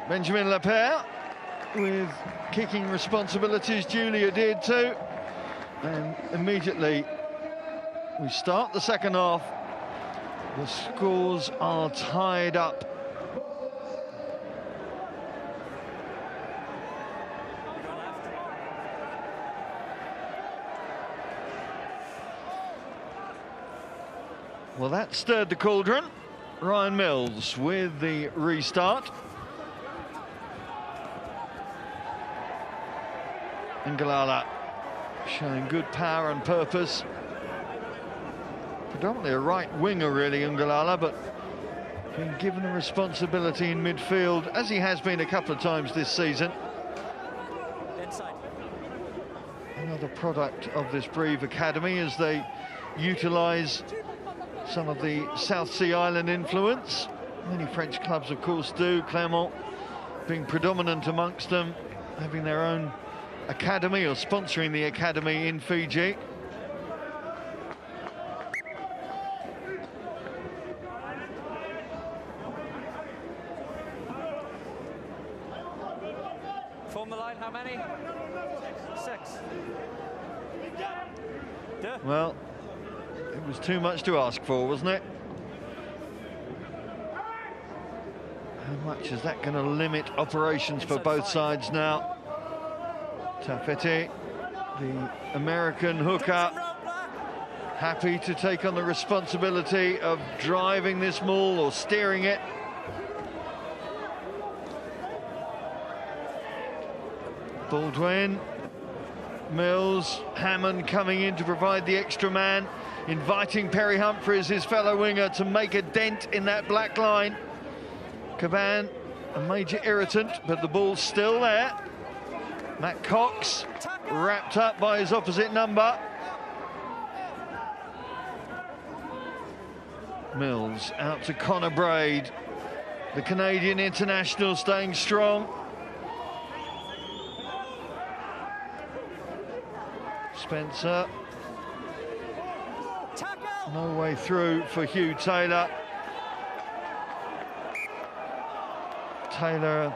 Speaker 1: Benjamin Lapierre with kicking responsibilities. Julia did too. And immediately we start the second half. The scores are tied up. Well, that stirred the cauldron. Ryan Mills with the restart. Ngalala showing good power and purpose. Predominantly a right winger, really, Ngalala, but being given a responsibility in midfield, as he has been a couple of times this season.
Speaker 2: Inside.
Speaker 1: Another product of this Brive Academy as they utilise some of the South Sea Island influence. Many French clubs, of course, do. Clermont being predominant amongst them, having their own academy or sponsoring the academy in Fiji.
Speaker 2: Form the line, how many? 6.
Speaker 1: Well, it was too much to ask for, wasn't it? How much is that going to limit operations for both sides now? Tafeti, the American hooker, happy to take on the responsibility of driving this maul or steering it. Baldwin, Mills, Hammond coming in to provide the extra man, inviting Perry Humphries, his fellow winger, to make a dent in that black line. Caban, a major irritant, but the ball's still there. Matt Cox wrapped up by his opposite number. Mills out to Connor Braid, the Canadian international, staying strong. Spencer. No way through for Hugh Taylor. Taylor,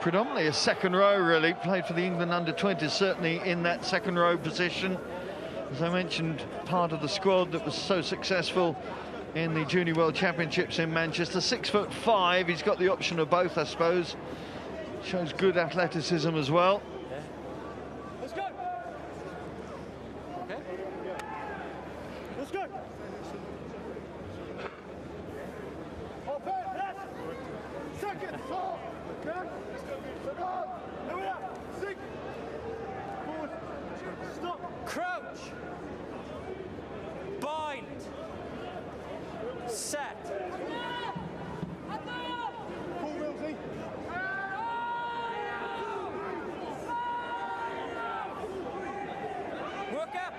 Speaker 1: predominantly a second row, really, played for the England under-20s, certainly in that second row position. As I mentioned, part of the squad that was so successful in the Junior World Championships in Manchester. 6'5", he's got the option of both, I suppose. Shows good athleticism as well.
Speaker 3: Let's go.
Speaker 2: Okay.
Speaker 3: Let's go. Second. Stop.
Speaker 2: Crouch. Bind. Set.
Speaker 3: Cool, Millsy.
Speaker 2: Work up.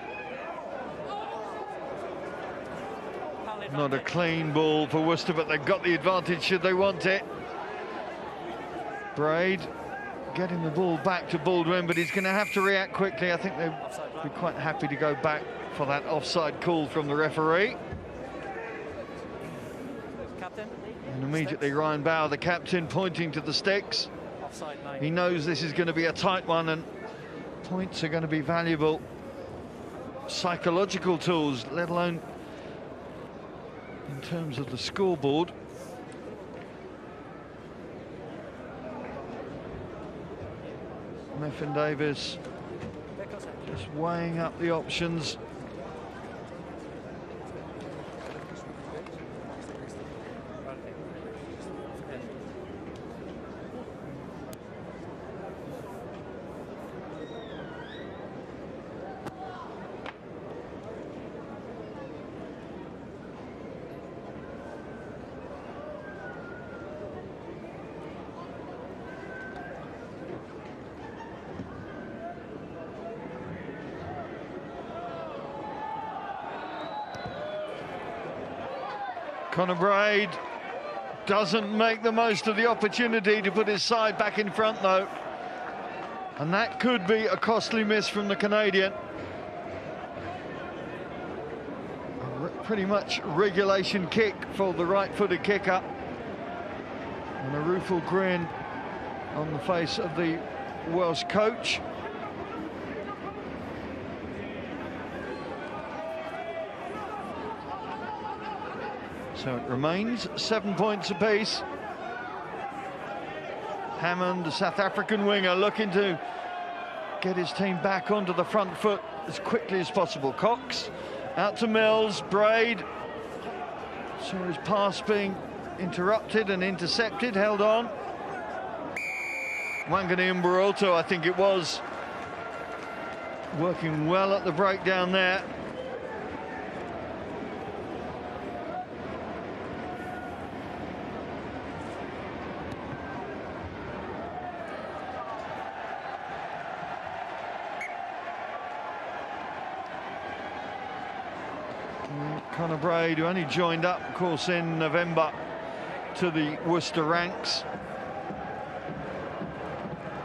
Speaker 1: Not a clean ball for Worcester, but they've got the advantage should they want it. Braid getting the ball back to Baldwin, but he's going to have to react quickly. I think they'll be quite happy to go back for that offside call from the referee.
Speaker 2: Captain.
Speaker 1: And immediately Ryan Bauer, the captain, pointing to the sticks.
Speaker 2: Offside 9.
Speaker 1: He knows this is going to be a tight one, and points are going to be valuable psychological tools, let alone in terms of the scoreboard. Meffin Davis just weighing up the options. Conor Braid doesn't make the most of the opportunity to put his side back in front, though. And that could be a costly miss from the Canadian. Pretty much regulation kick for the right-footed kicker. And a rueful grin on the face of the Welsh coach. So it remains 7 points apiece. Hammond, the South African winger, looking to get his team back onto the front foot as quickly as possible. Cox out to Mills. Braid saw his pass being interrupted and intercepted, held on. Wangani Umberalto, I think it was, working well at the breakdown there. Conor Braid, who only joined up, of course, in November to the Worcester ranks.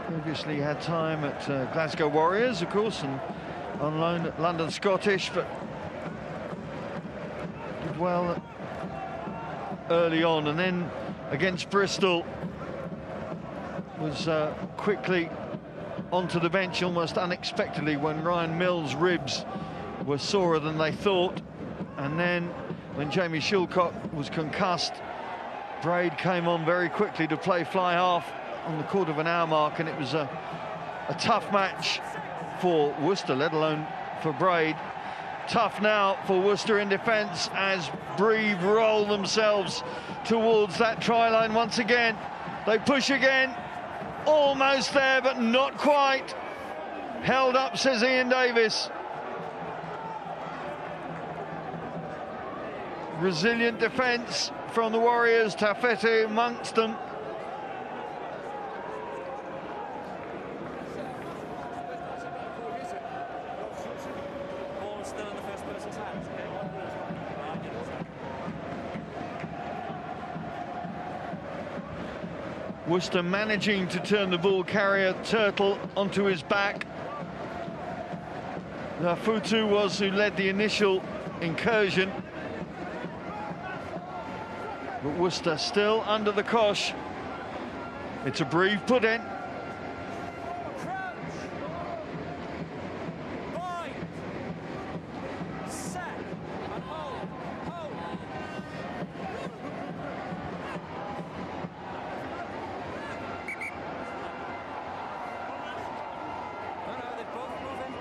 Speaker 1: Previously had time at Glasgow Warriors, of course, and on loan at London Scottish, but did well early on. And then against Bristol was quickly onto the bench almost unexpectedly when Ryan Mills' ribs were sorer than they thought. And then when Jamie Shilcock was concussed, Braid came on very quickly to play fly half on the quarter-of-an-hour mark, and it was a tough match for Worcester, let alone for Braid. Tough now for Worcester in defence as Brive roll themselves towards that try line once again. They push again, almost there, but not quite. Held up, says Ian Davis. Resilient defence from the Warriors, Taffete amongst them.
Speaker 2: Ball is still in the first person's hands.
Speaker 1: Worcester managing to turn the ball carrier Turtle onto his back. Futu was who led the initial incursion. But Worcester still under the cosh. It's a Brive put in.
Speaker 2: Crouch. Bind. Set. And hold. Hold. No, they're both moving.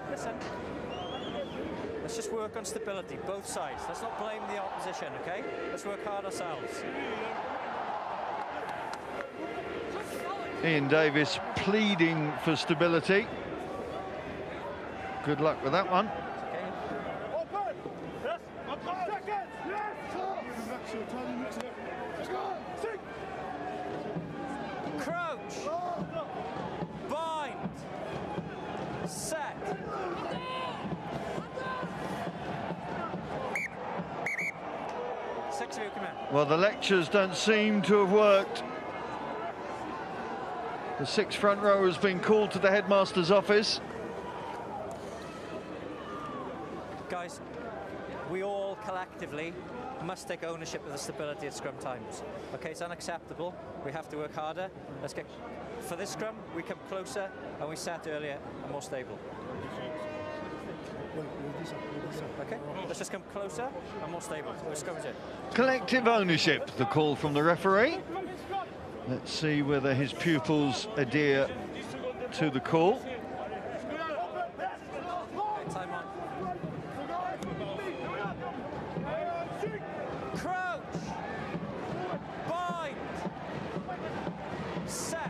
Speaker 2: Listen, let's just work on stability, both sides. Let's not blame the opposition, okay? Let's work hard ourselves.
Speaker 1: Ian Davis pleading for stability. Good luck with that one.
Speaker 3: Open! Yes! Open! Seconds! Yes! Let's go! Sing!
Speaker 2: Crouch. Bind. Set. Six of you come in.
Speaker 1: Well, the lectures don't seem to have worked. The 6 front row has been called to the headmaster's office.
Speaker 2: Guys, we all collectively must take ownership of the stability at scrum times. Okay, it's unacceptable. We have to work harder. Let's get, for this scrum, we come closer and we sat earlier and more stable. Okay, let's just come closer and more stable. Let's go with it.
Speaker 1: Collective ownership, the call from the referee. Let's see whether his pupils adhere to the call.
Speaker 2: Okay, time on. Crouch. Bind. Set.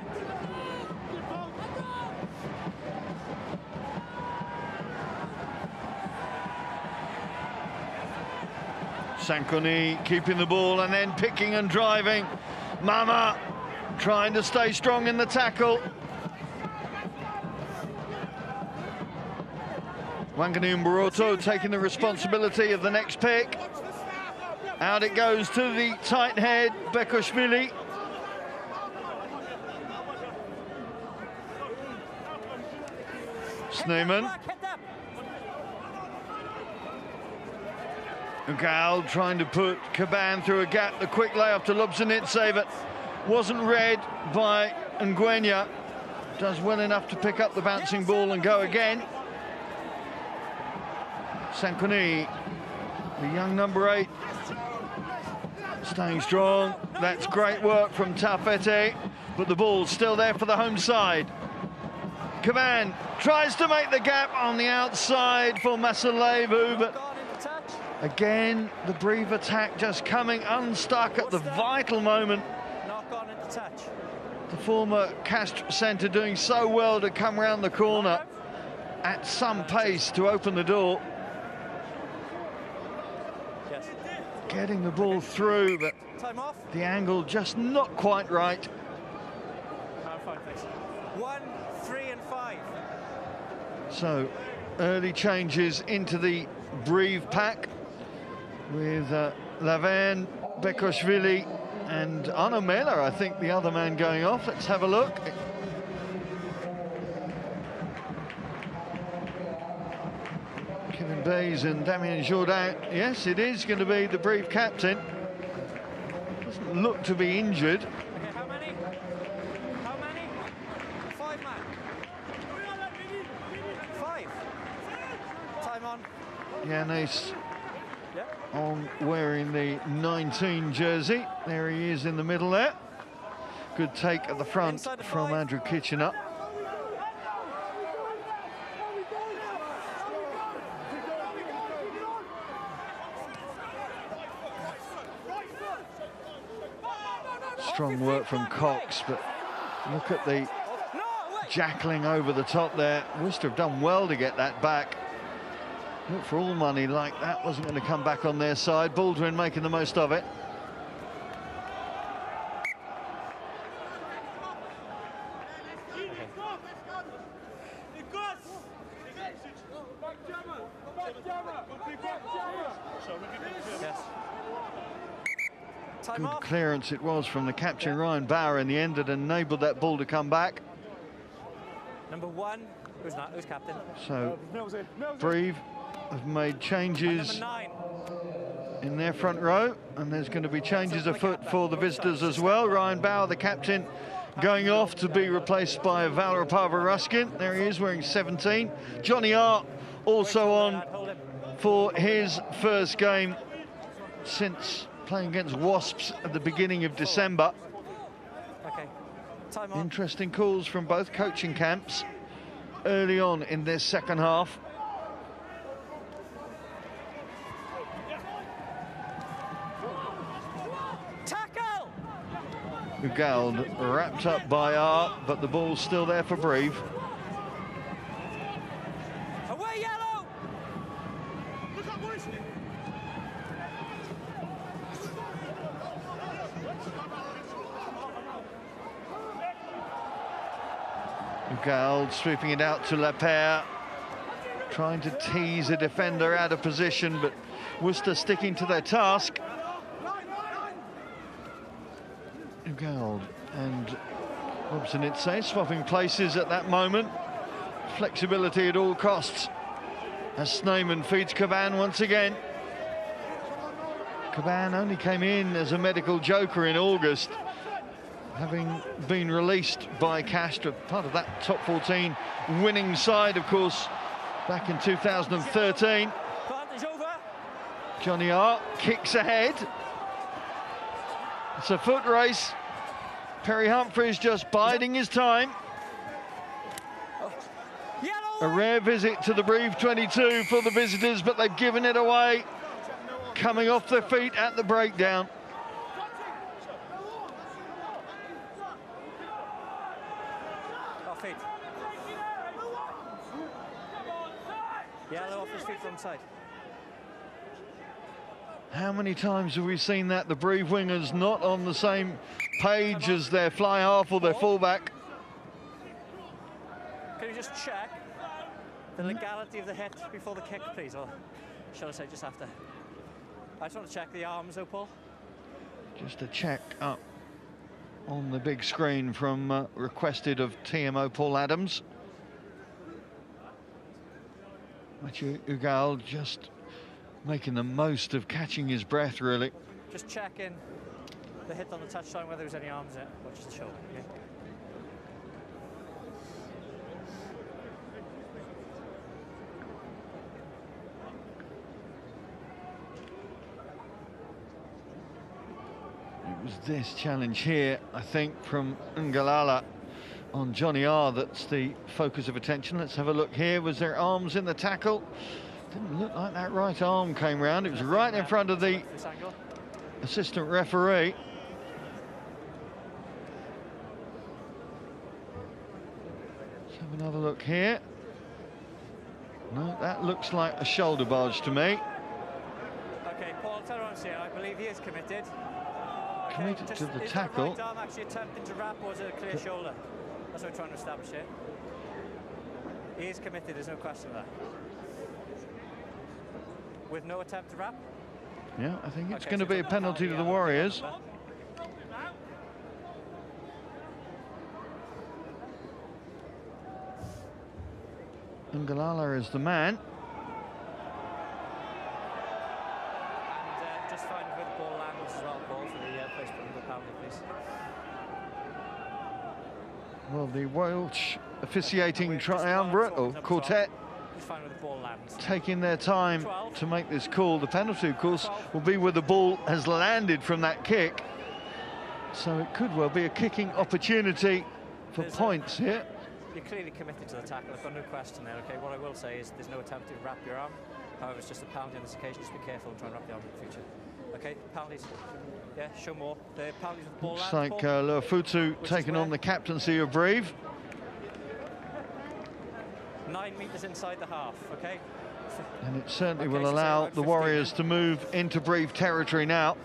Speaker 1: Sankoni keeping the ball and then picking and driving. Mama trying to stay strong in the tackle. Wanganeen Baroto taking the responsibility of the next pick. Out it goes to the tight head, Bekoshvili. Sneyman. Ugal trying to put Caban through a gap. The quick layoff to Lobzhenitsay, but wasn't read by Nguyen. Does well enough to pick up the bouncing ball and go again. Sankoni, the young number 8, staying strong. That's great work from Tafete, but the ball's still there for the home side. Caban tries to make the gap on the outside for Masalevu, but again, the Brive attack just coming unstuck at the vital moment. The former Castres centre doing so well to come round the corner at some pace to open the door. Getting the ball through, but the angle just not quite right.
Speaker 2: 1, 3 and 5.
Speaker 1: So early changes into the Brive pack with Laverne, Bekoshvili and Anomela, I think the other man going off. Let's have a look. Kevin Bays and Damien Jourdain. Yes, it is going to be the Brive captain. Doesn't look to be injured.
Speaker 2: Okay, how many? How many? 5 man. 5. Time on.
Speaker 1: Yanis on wearing the 19 jersey. There he is in the middle there. Good take at the front from Andrew Kitchener. Strong work from Cox, but look at the jackling over the top there. Worcester have done well to get that back. Look, for all money like that wasn't going to come back on their side. Baldwin making the most of it. Good clearance it was from the captain Ryan Bauer in the end that enabled that ball to come back.
Speaker 2: Number 1, who's captain?
Speaker 1: So Brive have made changes in their front row, and there's going to be changes afoot for the visitors as well. Ryan Bauer, the captain, going off to be replaced by Valrapava Ruskin. There he is wearing 17. Johnny Art also on for his first game since playing against Wasps at the beginning of December.
Speaker 2: Okay. Time on.
Speaker 1: Interesting calls from both coaching camps early on in this second half.
Speaker 2: Tackle!
Speaker 1: Ugald wrapped up by Art, but the ball's still there for Brive.
Speaker 2: Away yellow!
Speaker 1: Ugald sweeping it out to Lapierre, trying to tease a defender out of position, but Worcester sticking to their task. Ugald and Lobzhenitsay swapping places at that moment. Flexibility at all costs as Sneyman feeds Caban once again. Caban only came in as a medical joker in August, having been released by Castres, part of that top 14 winning side, of course, back in 2013. Johnny Art kicks ahead. It's a foot race. Perry Humphries just biding his time. A rare visit to the Brive 22 for the visitors, but they've given it away. Coming off their feet at the breakdown.
Speaker 2: Feet. Yellow off his feet from side.
Speaker 1: How many times have we seen that? The Brive wingers not on the same page as their fly half or their fullback.
Speaker 2: Can you just check the legality of the hit before the kick, please? Or shall I say just after? I just want to check the arms, though, Paul.
Speaker 1: Just a check up on the big screen from requested of TMO Paul Adams. Mathieu Ugal just making the most of catching his breath, really.
Speaker 2: Just checking the hit on the touchline, whether there's any arms in it, or just the shoulder. Okay?
Speaker 1: It was this challenge here, I think, from Ngalala on Johnny R that's the focus of attention. Let's have a look here. Was there arms in the tackle? Didn't look like that right arm came round. It was right in front of the assistant referee. Let's have another look here. No, that looks like a shoulder barge to me.
Speaker 2: Okay, Paul, tell her what I'm saying. I believe he is committed.
Speaker 1: Committed to the tackle.
Speaker 2: Is that right arm actually attempting to wrap, or is it a clear shoulder? That's what we're trying to establish here. He is committed, there's no question of that. With no attempt to wrap?
Speaker 1: Yeah, I think it's
Speaker 2: Okay,
Speaker 1: going to
Speaker 2: so
Speaker 1: be a penalty to the Warriors. Ngalala is the man.
Speaker 2: And just find where the ball lands as well, Paul, for the placement of the penalty, please.
Speaker 1: Well, the Welsh officiating triumvirate or quartet
Speaker 2: Just find where the ball lands.
Speaker 1: taking their time to make this call. The penalty, of course, will be where the ball has landed from that kick. So it could well be a kicking opportunity for points here.
Speaker 2: You're clearly committed to the tackle, I've got no question there, okay? What I will say is there's no attempt to wrap your arm. However, it's just a penalty on this occasion. Just be careful and try and wrap the arm in the future. Okay, penalties. Yeah, show more. The penalties with the ball
Speaker 1: Looks
Speaker 2: lands,
Speaker 1: like
Speaker 2: Paul,
Speaker 1: Luafutu taking on the captaincy of Brive.
Speaker 2: 9 metres inside the half, okay?
Speaker 1: And it certainly
Speaker 2: Okay,
Speaker 1: will
Speaker 2: so say
Speaker 1: allow
Speaker 2: about
Speaker 1: the
Speaker 2: 15
Speaker 1: Warriors to move into Brive territory now.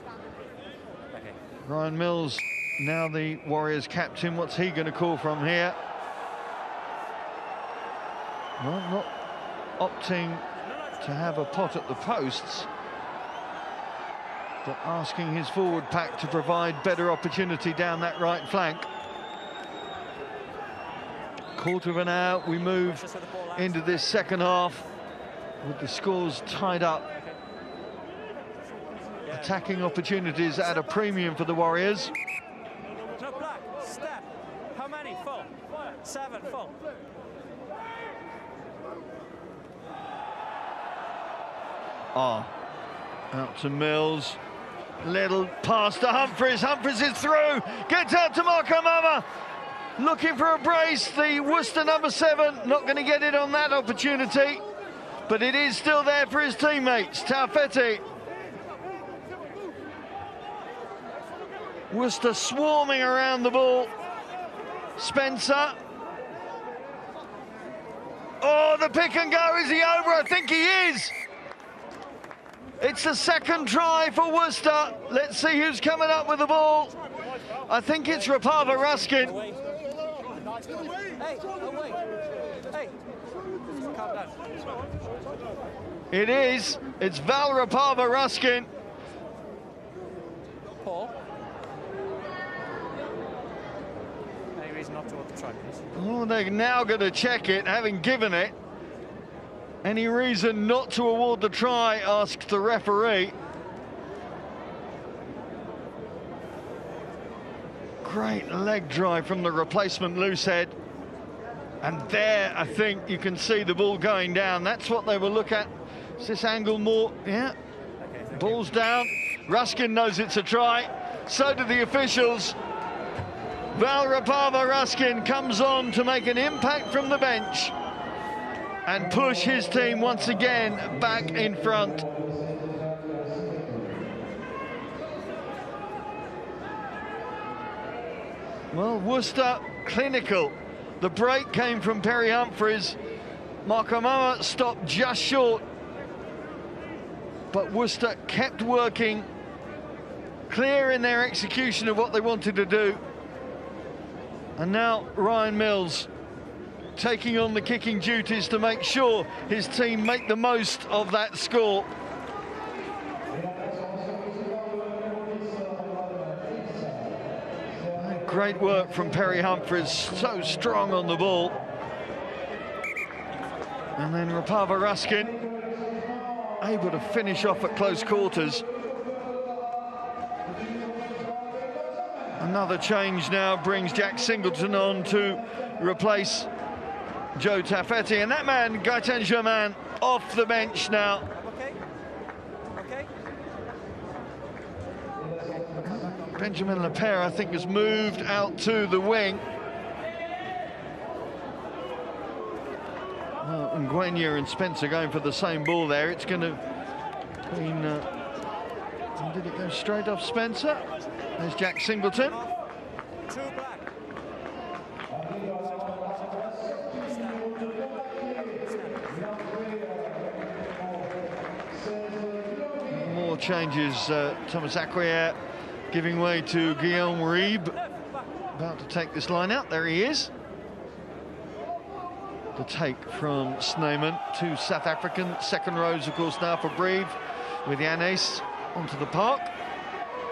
Speaker 2: Okay.
Speaker 1: Ryan Mills, now the Warriors captain. What's he going to call from here? Well, not opting to have a pot at the posts, but asking his forward pack to provide better opportunity down that right flank. Quarter of an hour, we move into this second half with the scores tied up. Attacking opportunities at a premium for the Warriors.
Speaker 2: No, black, step. How many? Full. 7, full.
Speaker 1: Out to Mills. Little pass to Humphries. Humphries is through. Gets out to Marco Mama. Looking for a brace. The Worcester number 7 not going to get it on that opportunity, but it is still there for his teammates. Taufetti. Worcester swarming around the ball. Spencer. Oh, the pick and go. Is he over? I think he is. It's the second try for Worcester. Let's see who's coming up with the ball. I think it's Rapava Ruskin.
Speaker 2: Hey, calm down.
Speaker 1: It is. It's Val Rapava Ruskin.
Speaker 2: Paul. Any reason not to want to try, please?
Speaker 1: Oh, they're now going to check it, having given it. Any reason not to award the try, asks the referee. Great leg drive from the replacement loose head. And there, I think, you can see the ball going down. That's what they will look at. Is this angle more? Yeah.
Speaker 2: Okay,
Speaker 1: Ball's down. Ruskin knows it's a try. So do the officials. Val Rapava Ruskin comes on to make an impact from the bench and push his team once again back in front. Well, Worcester clinical. The break came from Perry Humphries. Marco Mama stopped just short. but Worcester kept working, clear in their execution of what they wanted to do. And now Ryan Mills taking on the kicking duties to make sure his team make the most of that score. Great work from Perry Humphries, so strong on the ball. And then Rapava Ruskin able to finish off at close quarters. Another change now brings Jack Singleton on to replace Joe Taffetti, and that man, Gaëtan Germain, off the bench now.
Speaker 2: Okay.
Speaker 1: Benjamin Lepere, I think, has moved out to the wing. Well, Nguyen and Spencer going for the same ball there. It's going to be... did it go straight off Spencer? There's Jack Singleton.
Speaker 2: Two black.
Speaker 1: More changes. Thomas Acquier giving way to Guillaume Reeb. About to take this line out. There he is. The take from Sneeman. Two South African second rows, of course, now for Brive, with Yanis onto the park.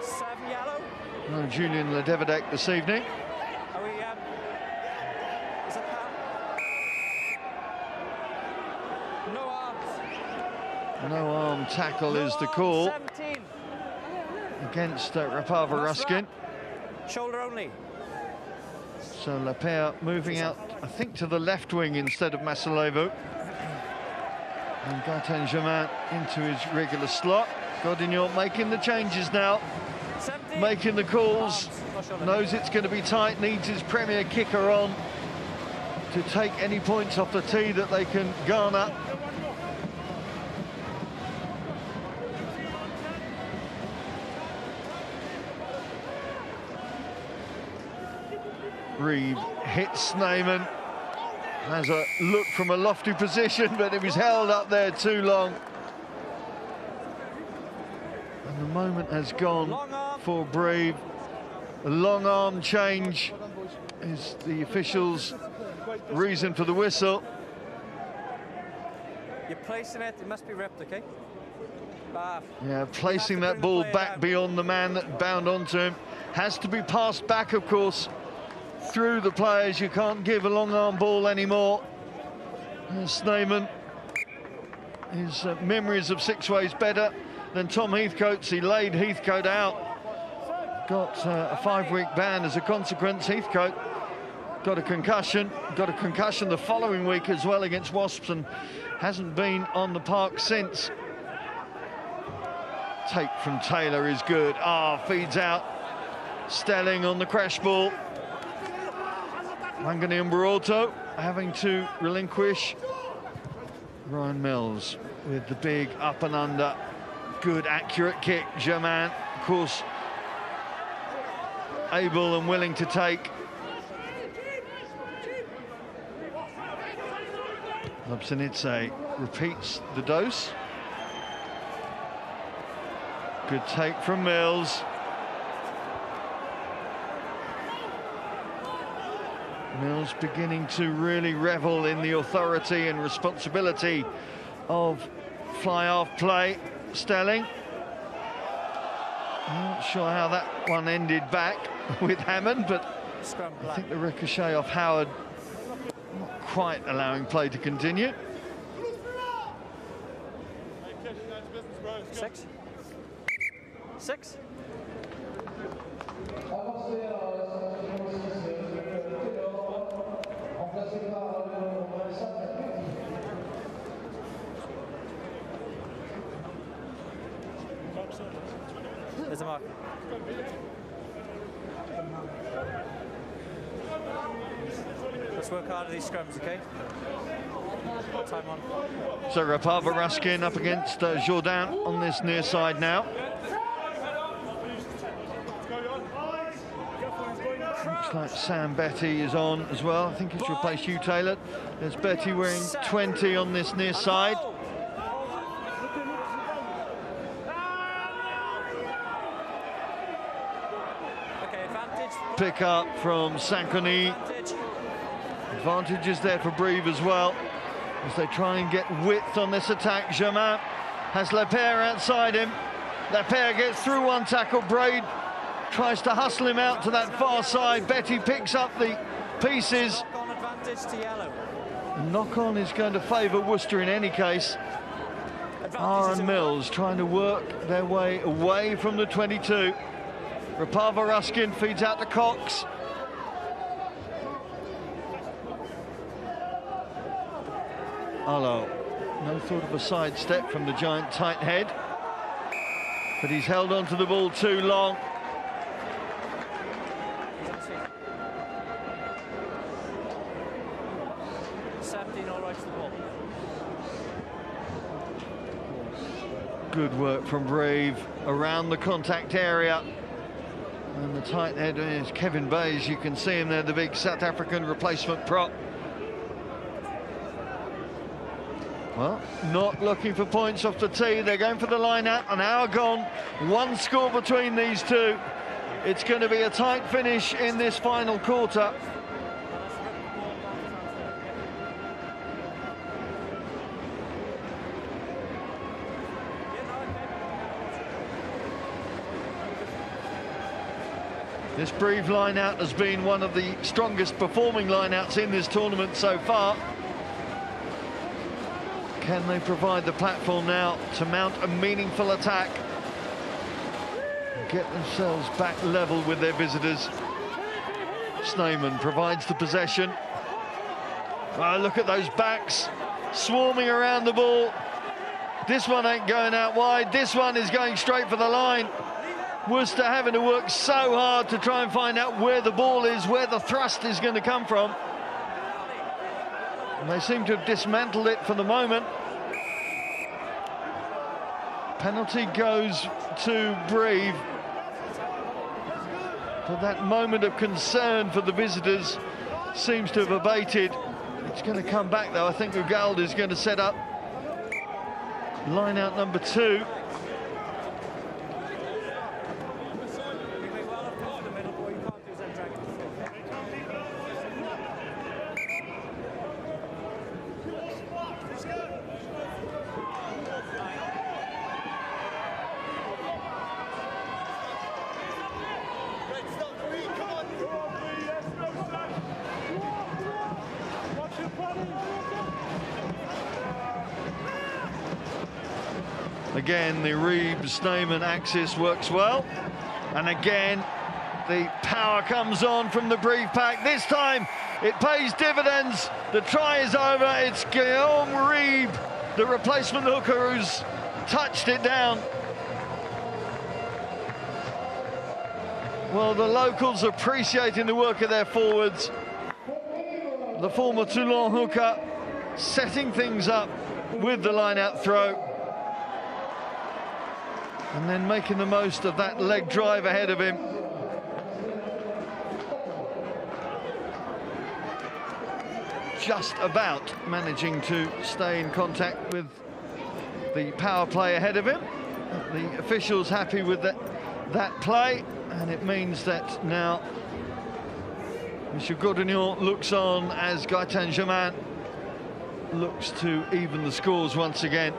Speaker 2: 7 yellow.
Speaker 1: No Julian Ledevedek this evening.
Speaker 2: Are we, is it no arms?
Speaker 1: No arm tackle is the call
Speaker 2: 17.
Speaker 1: against Rapava Ruskin.
Speaker 2: Shoulder only.
Speaker 1: So Lepere moving out, I think, to the left wing instead of Masalevo. And Gaëtan Germain into his regular slot. Godinot making the changes now,
Speaker 2: 17.
Speaker 1: making the calls, knows it's going to be tight, needs his premier kicker on to take any points off the tee that they can garner. Reeve hits Sneeman, has a look from a lofty position, but it was held up there too long. And the moment has gone for Brive. A long arm change is the officials' reason for the whistle.
Speaker 2: You're placing it, it must be ripped, okay?
Speaker 1: Yeah, placing that ball back beyond the man that bound onto him. Has to be passed back, of course, through the players. You can't give a long arm ball anymore. Sneeman, his memories of six ways better than Tom Heathcote's. He laid Heathcote out. Got a 5-week ban as a consequence. Heathcote got a concussion the following week as well against Wasps, and hasn't been on the park since. Take from Taylor is good. Feeds out. Stelling on the crash ball. Mangani Umberto having to relinquish. Ryan Mills with the big up and under. Good accurate kick. Germain, of course, able and willing to take. Lobsanidze repeats the dose. Good take from Mills. Mills beginning to really revel in the authority and responsibility of fly-off play. Stelling. I'm not sure how that one ended back with Hammond, but I think the ricochet off Howard not quite allowing play to continue.
Speaker 2: 6. 6. There's a mark. Let's work hard at these scrums, okay? Time on.
Speaker 1: So Rapava Ruskin up against Jourdain on this near side now. Looks like Sam Betty is on as well. I think it's replaced Hugh Taylor. There's Betty wearing 20 on this near side. pick up from Sanconi. Advantage is there for Brive as well, as they try and get width on this attack. Germain has Lepere outside him. Lepere gets through one tackle. Braid tries to hustle him out to that far side. Betty picks up the pieces.
Speaker 2: Knock-on advantage to yellow.
Speaker 1: Knock-on is going to favour Worcester in any case. Aaron Mills trying to work their way away from the 22. Rapava Ruskin feeds out to Cox. Arlo, no thought of a sidestep from the giant tight head, but he's held on to the ball too long. Good work from Brive around the contact area. And the tight head is Kevin Bays. You can see him there, the big South African replacement prop. Well, not looking for points off the tee. They're going for the line out, an hour gone. One score between these two. It's going to be a tight finish in this final quarter. This Brive line-out has been one of the strongest performing line-outs in this tournament so far. Can they provide the platform now to mount a meaningful attack and get themselves back level with their visitors? Sneyman provides the possession. Oh, look at those backs swarming around the ball. This one ain't going out wide. This one is going straight for the line. Worcester having to work so hard to try and find out where the ball is, where the thrust is going to come from. And they seem to have dismantled it for the moment. Penalty goes to Brive. But that moment of concern for the visitors seems to have abated. It's going to come back though. I think Ugalde is going to set up line out number 2. Again, the Reeves-Sneyman axis works well. And again, the power comes on from the Brive pack. This time, it pays dividends. The try is over. It's Guillaume Reeb, the replacement hooker, who's touched it down. Well, the locals appreciating the work of their forwards. The former Toulon hooker setting things up with the line-out throw. And then making the most of that leg drive ahead of him. Just about managing to stay in contact with the power play ahead of him. The officials happy with that play, and it means that now Monsieur Gourdignon looks on as Gaëtan Germain looks to even the scores once again.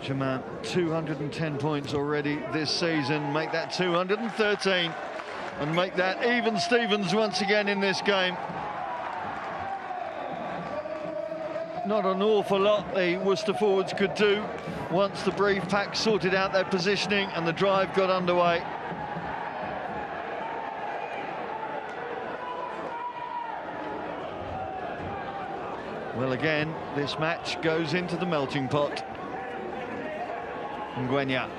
Speaker 1: Germain, 210 points already this season, make that 213 and make that even Stevens once again in this game. Not an awful lot the Worcester forwards could do once the Brive pack sorted out their positioning and the drive got underway. Well, again, this match goes into the melting pot. Nguyen,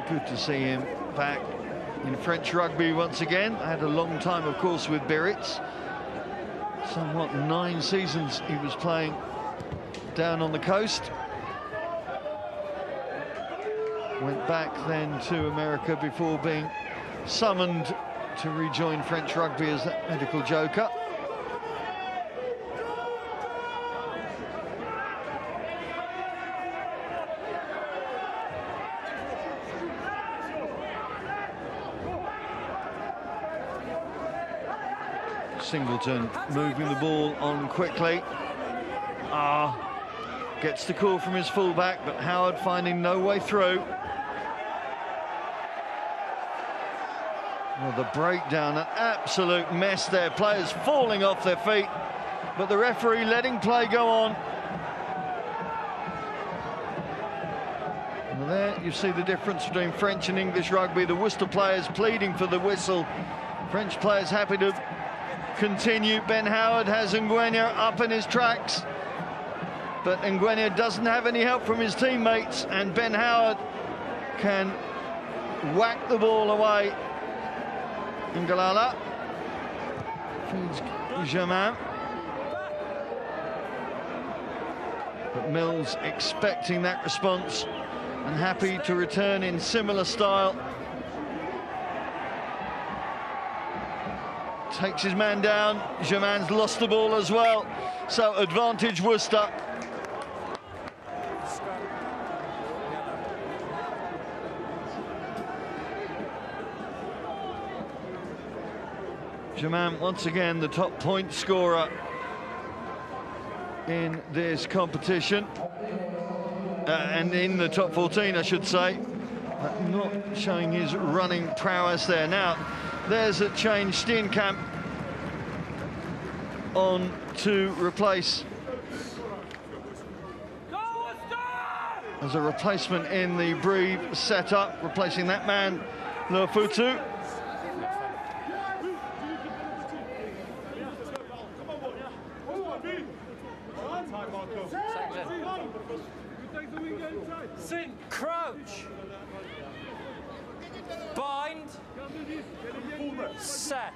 Speaker 1: good to see him back in French rugby once again. I had a long time, of course, with Biarritz. Somewhat 9 seasons he was playing down on the coast. Went back then to America before being summoned to rejoin French rugby as that medical joker. Singleton moving the ball on quickly. Gets the call from his fullback, but Howard finding no way through. Well, the breakdown, an absolute mess there. Players falling off their feet, but the referee letting play go on. And there you see the difference between French and English rugby. The Worcester players pleading for the whistle. French players happy to continue. Ben Howard has Nguyen up in his tracks, but Nguyen doesn't have any help from his teammates, and Ben Howard can whack the ball away. Ngalala feeds Germain, but Mills expecting that response and happy to return in similar style. Takes his man down. Germain's lost the ball as well, so advantage Worcester. Germain, once again, the top point scorer in this competition, and in the top 14, I should say. Not showing his running prowess there. Now, there's a change. Steenkamp on to replace as a replacement in the Brive setup, replacing that man, Lofutu.
Speaker 2: Crouch. Bind. Set.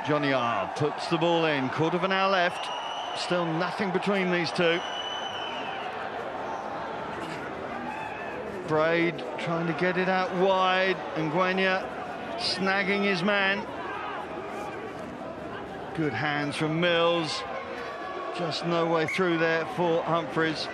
Speaker 1: Johnny R puts the ball in, quarter of an hour left, still nothing between these two. Braid trying to get it out wide, and Nguyen snagging his man. Good hands from Mills, just no way through there for Humphreys.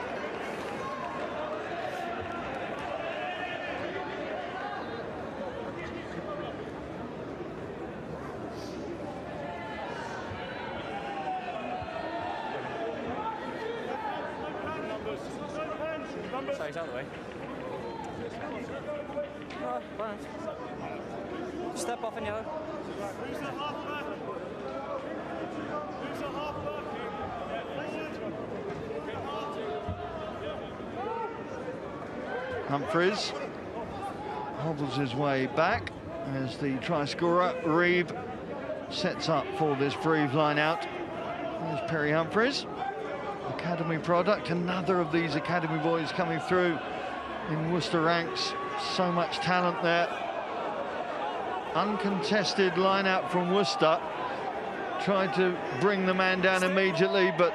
Speaker 2: So he's out of the way. Oh, fine. Step off in yellow.
Speaker 3: Who's the halfback? Who's the halfback?
Speaker 1: Humphreys hobbles his way back as the try scorer, Reeve, sets up for this Brive line out. There's Perry Humphreys, academy product, another of these academy boys coming through in Worcester ranks. So much talent there. Uncontested line out from Worcester. Tried to bring the man down immediately, but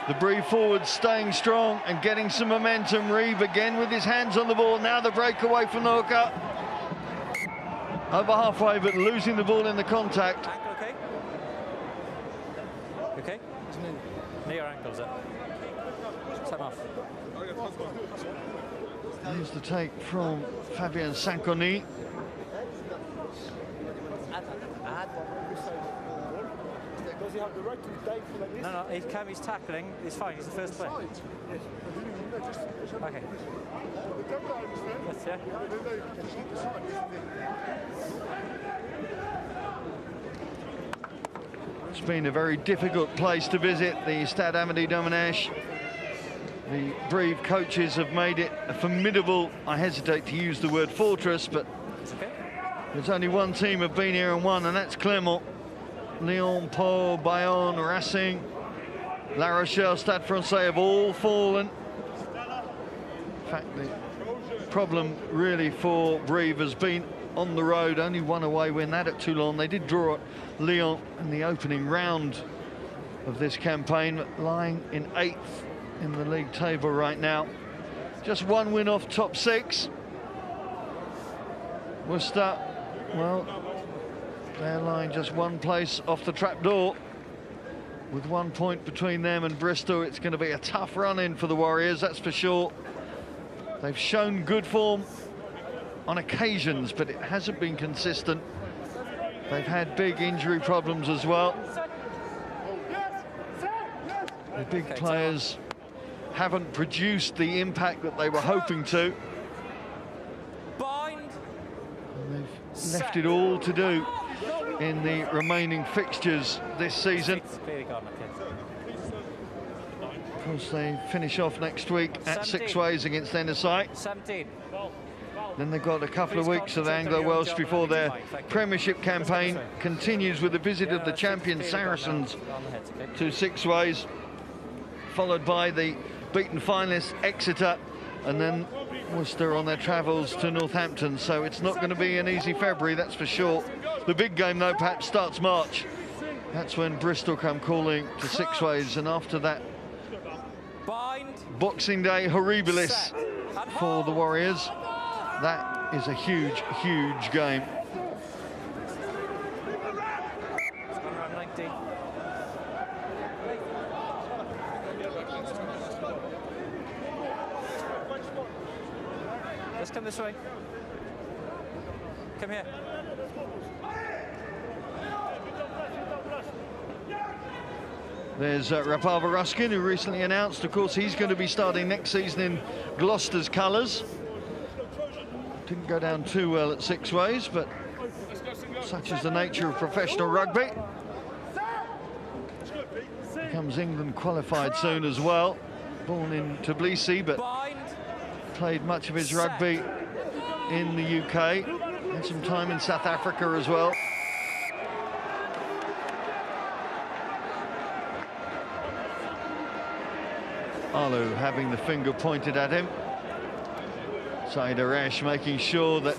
Speaker 1: the Brive forwards staying strong and getting some momentum. Reeve again with his hands on the ball. Now the breakaway from the hooker. Over halfway, but losing the ball in the contact.
Speaker 2: Ankle okay? Okay? Knee or ankle, is it? Time off.
Speaker 1: Here's the take from Fabien Sanconi.
Speaker 3: Does he have the right to dive for like this?
Speaker 2: No, he's tackling. He's fine. He's the first player. Okay. Yes, yeah.
Speaker 1: It's been a very difficult place to visit, the Stade Amédée Domenech. The Brive coaches have made it a formidable, I hesitate to use the word fortress, but
Speaker 2: Okay.
Speaker 1: there's only one team have been here and won, and that's Clermont. Lyon, Pau, Bayonne, Racing, La Rochelle, Stade Francais have all fallen. In fact, the problem really for Brive has been on the road. Only one away win, that at Toulon. They did draw at Lyon in the opening round of this campaign, lying in 8th in the league table right now. Just one win off top 6. Worcester, well, they're lying just one place off the trapdoor. With 1 point between them and Bristol, it's going to be a tough run-in for the Warriors, that's for sure. They've shown good form on occasions, but it hasn't been consistent. They've had big injury problems as well. The big players haven't produced the impact that they were hoping to. And they've left it all to do in the remaining fixtures this season. Of course, they finish off next week at Six Ways against NSI.
Speaker 2: 17.
Speaker 1: Then they've got a couple of weeks of Anglo-Welsh before their Premiership campaign continues with a visit of the champion Saracens to Six Ways, followed by the beaten finalists Exeter, and then Worcester on their travels to Northampton. So it's not going to be an easy February, that's for sure. The big game, though, perhaps starts March. That's when Bristol come calling to Six Ways, and after that, Boxing Day horribilis for the Warriors. That is a huge, huge game.
Speaker 2: Let's come this way. Come here.
Speaker 1: There's Rapava Ruskin, who recently announced, of course, he's going to be starting next season in Gloucester's colours. Didn't go down too well at Six Ways, but such is the nature of professional rugby. Becomes England qualified soon as well. Born in Tbilisi, but played much of his rugby in the UK. Had some time in South Africa as well. Alu having the finger pointed at him. Saeed Aresh making sure that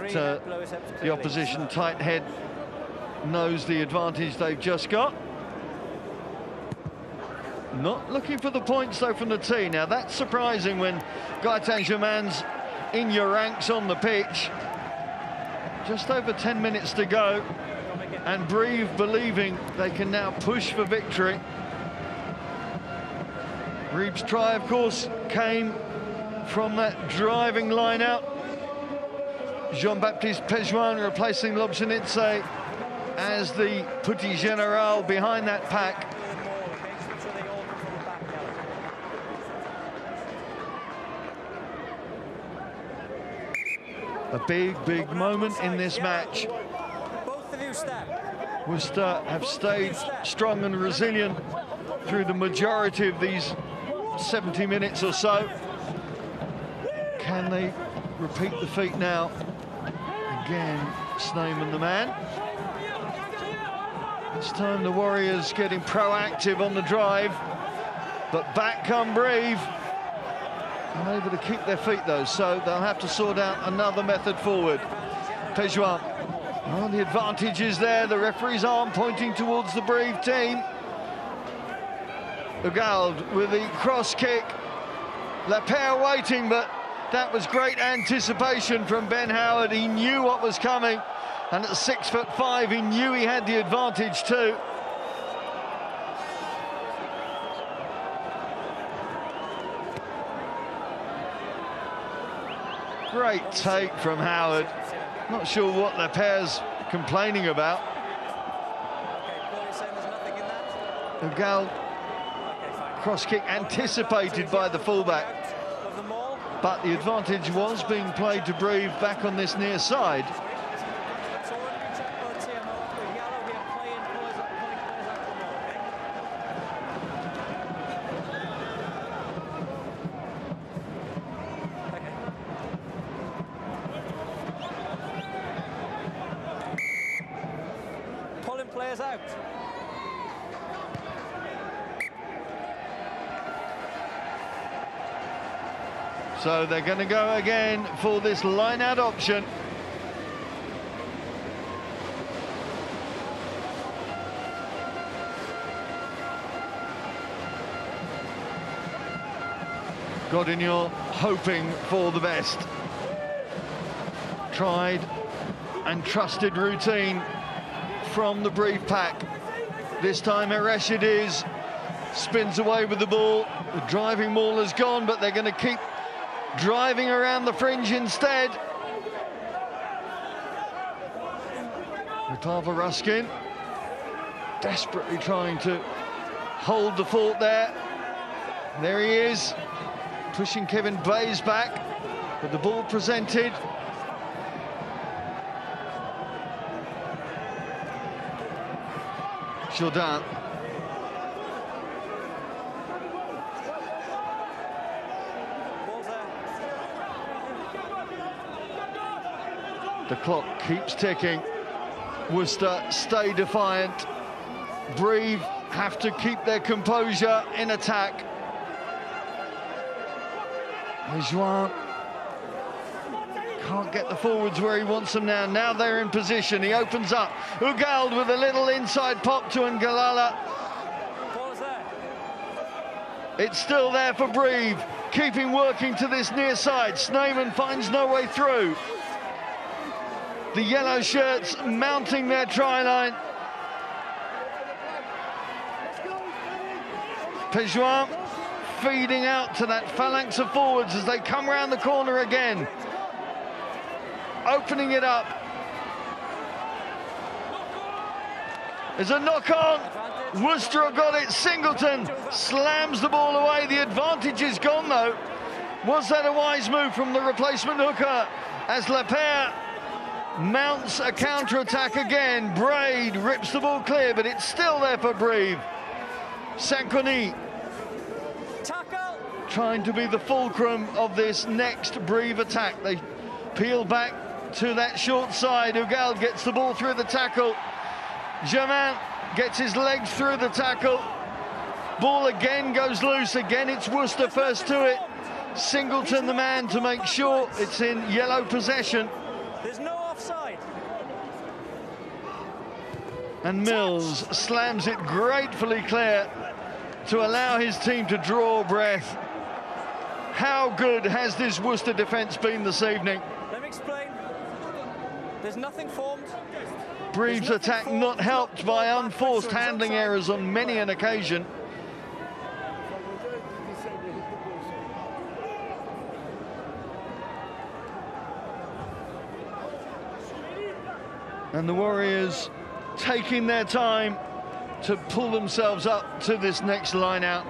Speaker 1: the opposition tight head knows the advantage they've just got. Not looking for the points, though, from the tee. Now, that's surprising when Gaetan Germain's in your ranks on the pitch. Just over 10 minutes to go, and Brive believing they can now push for victory. Reeves' try, of course, came from that driving line out. Jean-Baptiste Pejuan replacing Lobjanidze as the petit général behind that pack. A big, big moment in this match. Worcester have stayed strong and resilient through the majority of these 70 minutes or so. Can they repeat the feat now? Again, Snowman the man. This time the Warriors getting proactive on the drive, but back come Brive. Unable to keep their feet, though, so they'll have to sort out another method forward. Pejuan, well, the advantage is there. The referee's arm pointing towards the Brive team. Ugalde with the cross kick. Lapierre waiting, but that was great anticipation from Ben Howard. He knew what was coming, and at 6'5", he knew he had the advantage too. Great take from Howard. Not sure what Lapierre's complaining about. Ugalde, cross kick anticipated by the fullback, but the advantage was being played to Brive back on this near side.
Speaker 2: Pulling players out.
Speaker 1: So they're going to go again for this line-out option. Godinho hoping for the best. Tried and trusted routine from the Brive pack. This time Ereshid spins away with the ball. The driving ball has gone, but they're going to keep driving around the fringe instead. Rutava Ruskin desperately trying to hold the fort there. There he is, pushing Kevin Bays back, with the ball presented. Jourdain. The clock keeps ticking. Worcester stay defiant. Brive have to keep their composure in attack. Juan can't get the forwards where he wants them now. Now they're in position. He opens up. Ugald with a little inside pop to Ngalala. It's still there for Brive, keeping working to this near side. Sneijman finds no way through. The yellow shirts mounting their try line. Pejuan feeding out to that phalanx of forwards as they come round the corner again. Opening it up. There's a knock on. Worcester have got it. Singleton slams the ball away. The advantage is gone though. Was that a wise move from the replacement hooker as Lepere mounts a counter-attack again? Braid rips the ball clear, but it's still there for Brive. Sanconi trying to be the fulcrum of this next Brive attack. They peel back to that short side. Ugald gets the ball through the tackle. Germain gets his legs through the tackle. Ball again goes loose. Again, it's Worcester first to it. Singleton the man to make sure it's in yellow possession.
Speaker 2: There's no offside.
Speaker 1: And Mills slams it gratefully clear to allow his team to draw breath. How good has this Worcester defence been this evening?
Speaker 2: Let me explain. There's nothing formed.
Speaker 1: Brive's attack not helped by unforced handling errors on many an occasion. And the Warriors taking their time to pull themselves up to this next line out.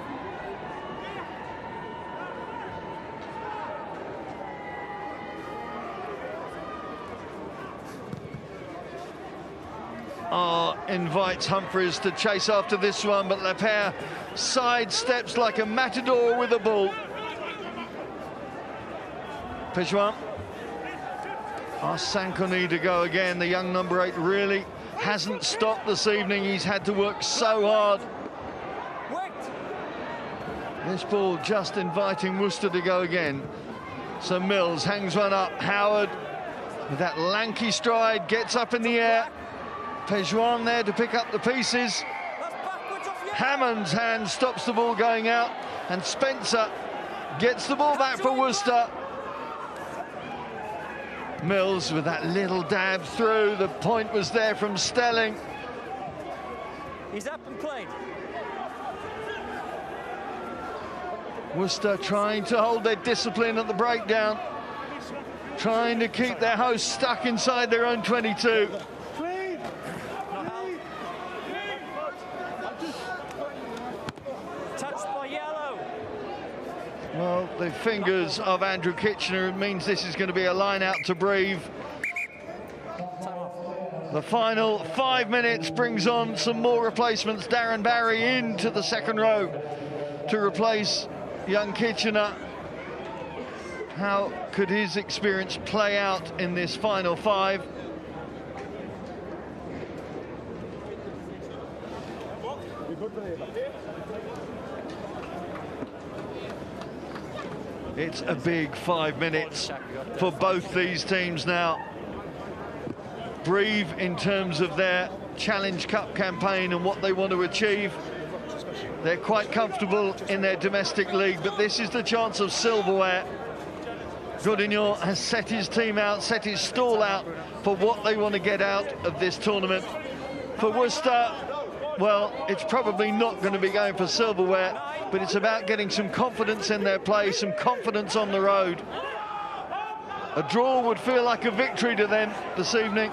Speaker 1: Invites Humphreys to chase after this one, but Lepere sidesteps like a matador with a ball. Pejuan asks Sanconi to go again. The young number 8 really hasn't stopped this evening. He's had to work so hard. This ball just inviting Worcester to go again. So Mills hangs one up. Howard with that lanky stride gets up in the air. Pejuan there to pick up the pieces. Hammond's hand stops the ball going out, and Spencer gets the ball back for Worcester. Mills with that little dab through. The point was there from Stelling.
Speaker 2: He's up and played.
Speaker 1: Worcester trying to hold their discipline at the breakdown, trying to keep their hosts stuck inside their own 22. Well, the fingers of Andrew Kitchener means this is going to be a line out to Brive. The final 5 minutes brings on some more replacements. Darren Barry into the second row to replace young Kitchener. How could his experience play out in this final 5? It's a big 5 minutes for both these teams now. Brive, in terms of their Challenge Cup campaign and what they want to achieve, they're quite comfortable in their domestic league, but this is the chance of silverware. Godinho has set his team out, set his stall out for what they want to get out of this tournament. For Worcester, well, it's probably not going to be going for silverware, but it's about getting some confidence in their play, some confidence on the road. A draw would feel like a victory to them this evening,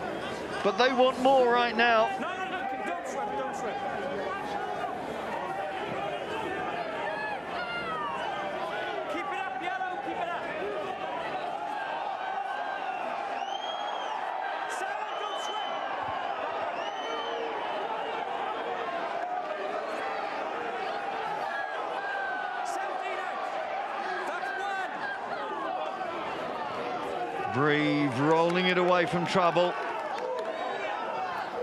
Speaker 1: but they want more right now.
Speaker 2: Don't swim, don't swim. Keep it up, Yellow, keep it up. 7, don't swim. 17 out. That's 1.
Speaker 1: Brive rolling it away from trouble.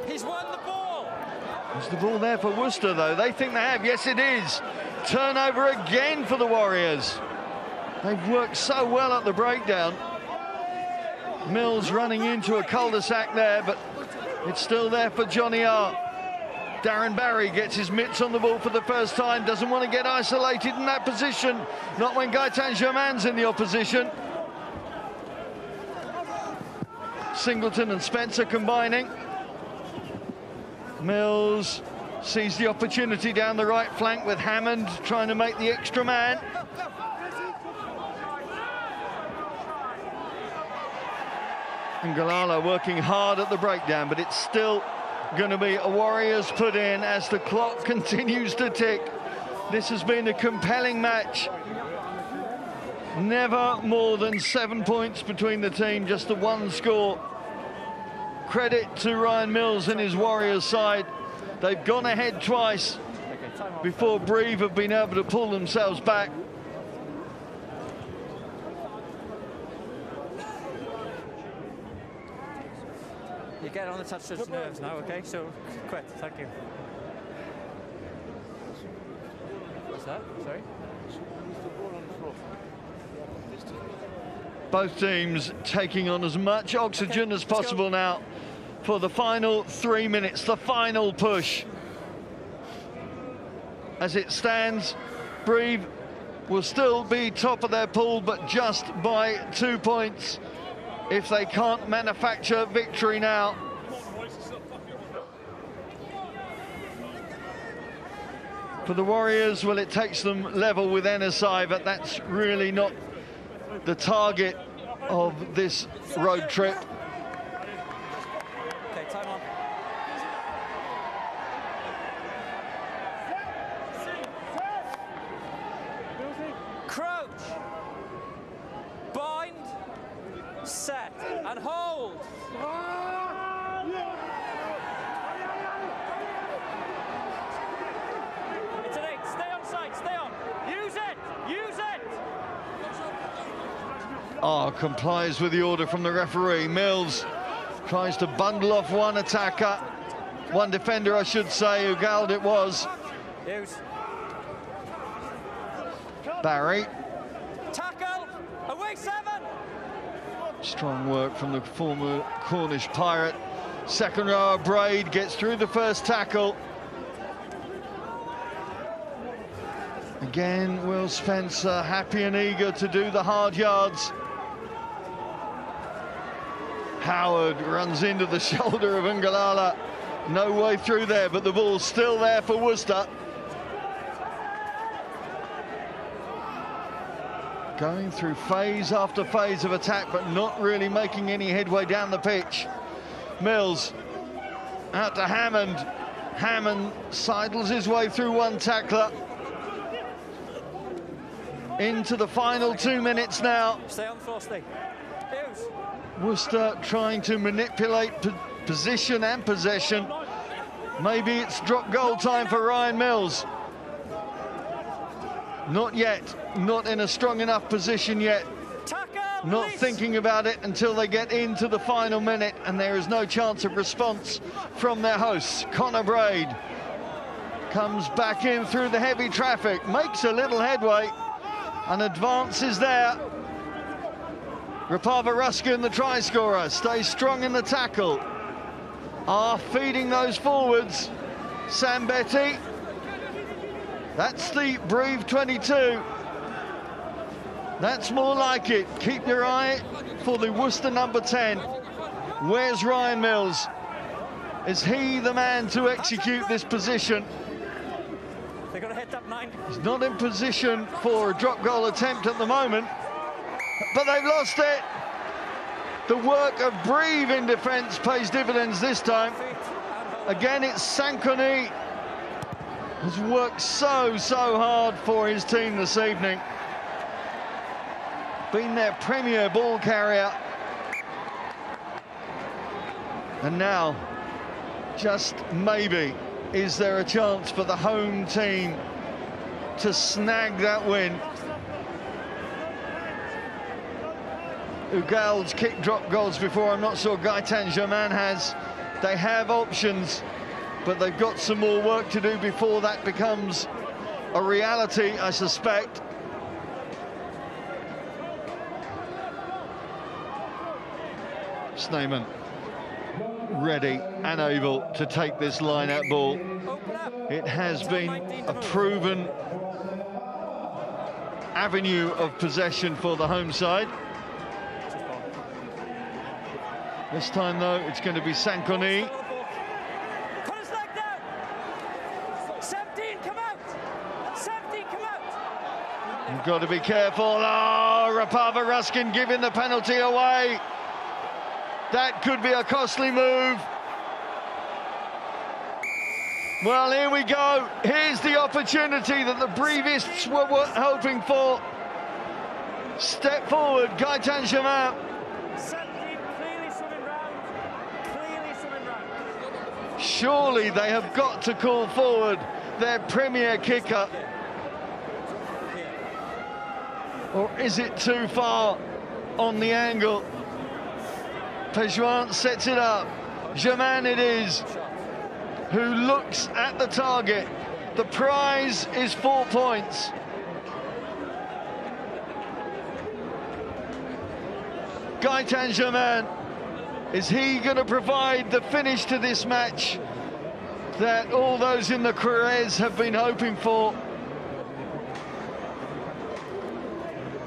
Speaker 2: He's won the ball.
Speaker 1: Is the ball there for Worcester, though? They think they have. Yes, it is. Turnover again for the Warriors. They've worked so well at the breakdown. Mills running into a cul-de-sac there, but it's still there for Johnny R. Darren Barry gets his mitts on the ball for the first time. Doesn't want to get isolated in that position. Not when Gaetan Germain's in the opposition. Singleton and Spencer combining. Mills sees the opportunity down the right flank with Hammond trying to make the extra man. And Galala working hard at the breakdown, but it's still going to be a Warriors put in as the clock continues to tick. This has been a compelling match. Never more than 7 points between the team, just the one score. Credit to Ryan Mills and his Warriors side. They've gone ahead twice before Brive have been able to pull themselves back.
Speaker 2: You get on the touch his nerves now, okay? So quit, thank you. What's that? Sorry?
Speaker 1: Both teams taking on as much oxygen as possible now for the final 3 minutes, the final push. As it stands, Brive will still be top of their pool, but just by 2 points if they can't manufacture victory now. For the Warriors, well, it takes them level with NSI, but that's really not the target of this road trip.
Speaker 2: Okay, time on. Crouch. Bind. Set. And hold. It's an 8. Stay on side. Stay on. Use it. Use it.
Speaker 1: Complies with the order from the referee. Mills tries to bundle off one attacker, one defender I should say, who Gald it was.
Speaker 2: Use.
Speaker 1: Barry.
Speaker 2: Tackle. Away 7.
Speaker 1: Strong work from the former Cornish Pirate. Second rower Braid gets through the first tackle. Again, Will Spencer happy and eager to do the hard yards. Howard runs into the shoulder of Ngalala. No way through there, but the ball's still there for Worcester. Going through phase after phase of attack, but not really making any headway down the pitch. Mills out to Hammond. Hammond sidles his way through one tackler. Into the final 2 minutes now.
Speaker 2: Stay on the floor, stay. Use.
Speaker 1: Worcester trying to manipulate position and possession. Maybe it's drop goal time for Ryan Mills. Not yet. Not in a strong enough position yet.
Speaker 2: Tackle,
Speaker 1: Not
Speaker 2: please.
Speaker 1: thinking about it until they get into the final minute, and there is no chance of response from their hosts. Connor Braid comes back in through the heavy traffic, makes a little headway, and advances there. Rapava Ruskin, the try scorer, stays strong in the tackle. Are feeding those forwards. Sam Betty. That's the Brive 22. That's more like it. Keep your eye for the Worcester number 10. Where's Ryan Mills? Is he the man to execute this position?
Speaker 2: They're going to hit that 9.
Speaker 1: He's not in position for a drop goal attempt at the moment, but they've lost it. The work of Brive in defence pays dividends this time. Again, it's Sankoni, who's worked so hard for his team this evening. Been their premier ball carrier. And now, just maybe, is there a chance for the home team to snag that win? Ugal's kick drop goals before. I'm not sure Gaëtan Germain has. They have options, but they've got some more work to do before that becomes a reality, I suspect. Sneijman ready and able to take this line-out ball. It has been a proven avenue of possession for the home side. This time, though, it's going to be Sankoni.
Speaker 2: Put his leg down. 17, come out. 17, come out.
Speaker 1: You've got to be careful. Oh, Rapava Ruskin giving the penalty away. That could be a costly move. Well, here we go. Here's the opportunity that the Brivists were hoping for. Step forward, Gaëtan Germain.
Speaker 2: 17, clearly swimming round. Clearly swimming round.
Speaker 1: Surely they have got to call forward their premier kicker. Or is it too far on the angle? Pejuan sets it up. Germain it is, who looks at the target. The prize is 4 points. Gaëtan Germain, is he going to provide the finish to this match that all those in the Cuires have been hoping for?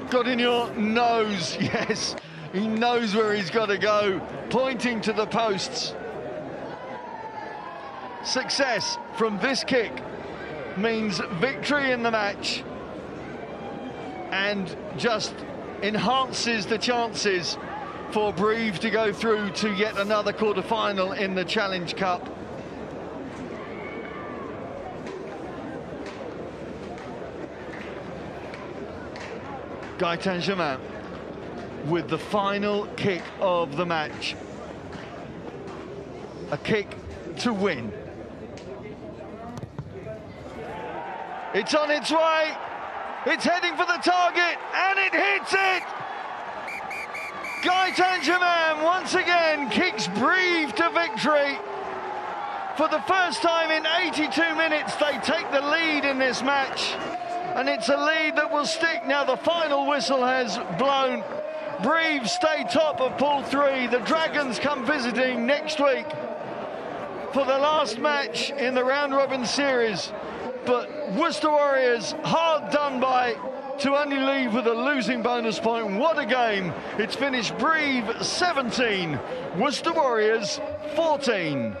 Speaker 1: Got in your nose, yes. He knows where he's got to go, pointing to the posts. Success from this kick means victory in the match and just enhances the chances for Brive to go through to yet another quarter-final in the Challenge Cup. Gaëtan Germain with the final kick of the match. A kick to win. It's on its way. It's heading for the target, and it hits it! Gaëtan Germain once again kicks Brive to victory. For the first time in 82 minutes, they take the lead in this match. And it's a lead that will stick now. The final whistle has blown. Brive stay top of Pool 3. The Dragons come visiting next week for the last match in the round-robin series. But Worcester Warriors, hard done by to only leave with a losing bonus point. What a game. It's finished Brive 17, Worcester Warriors 14.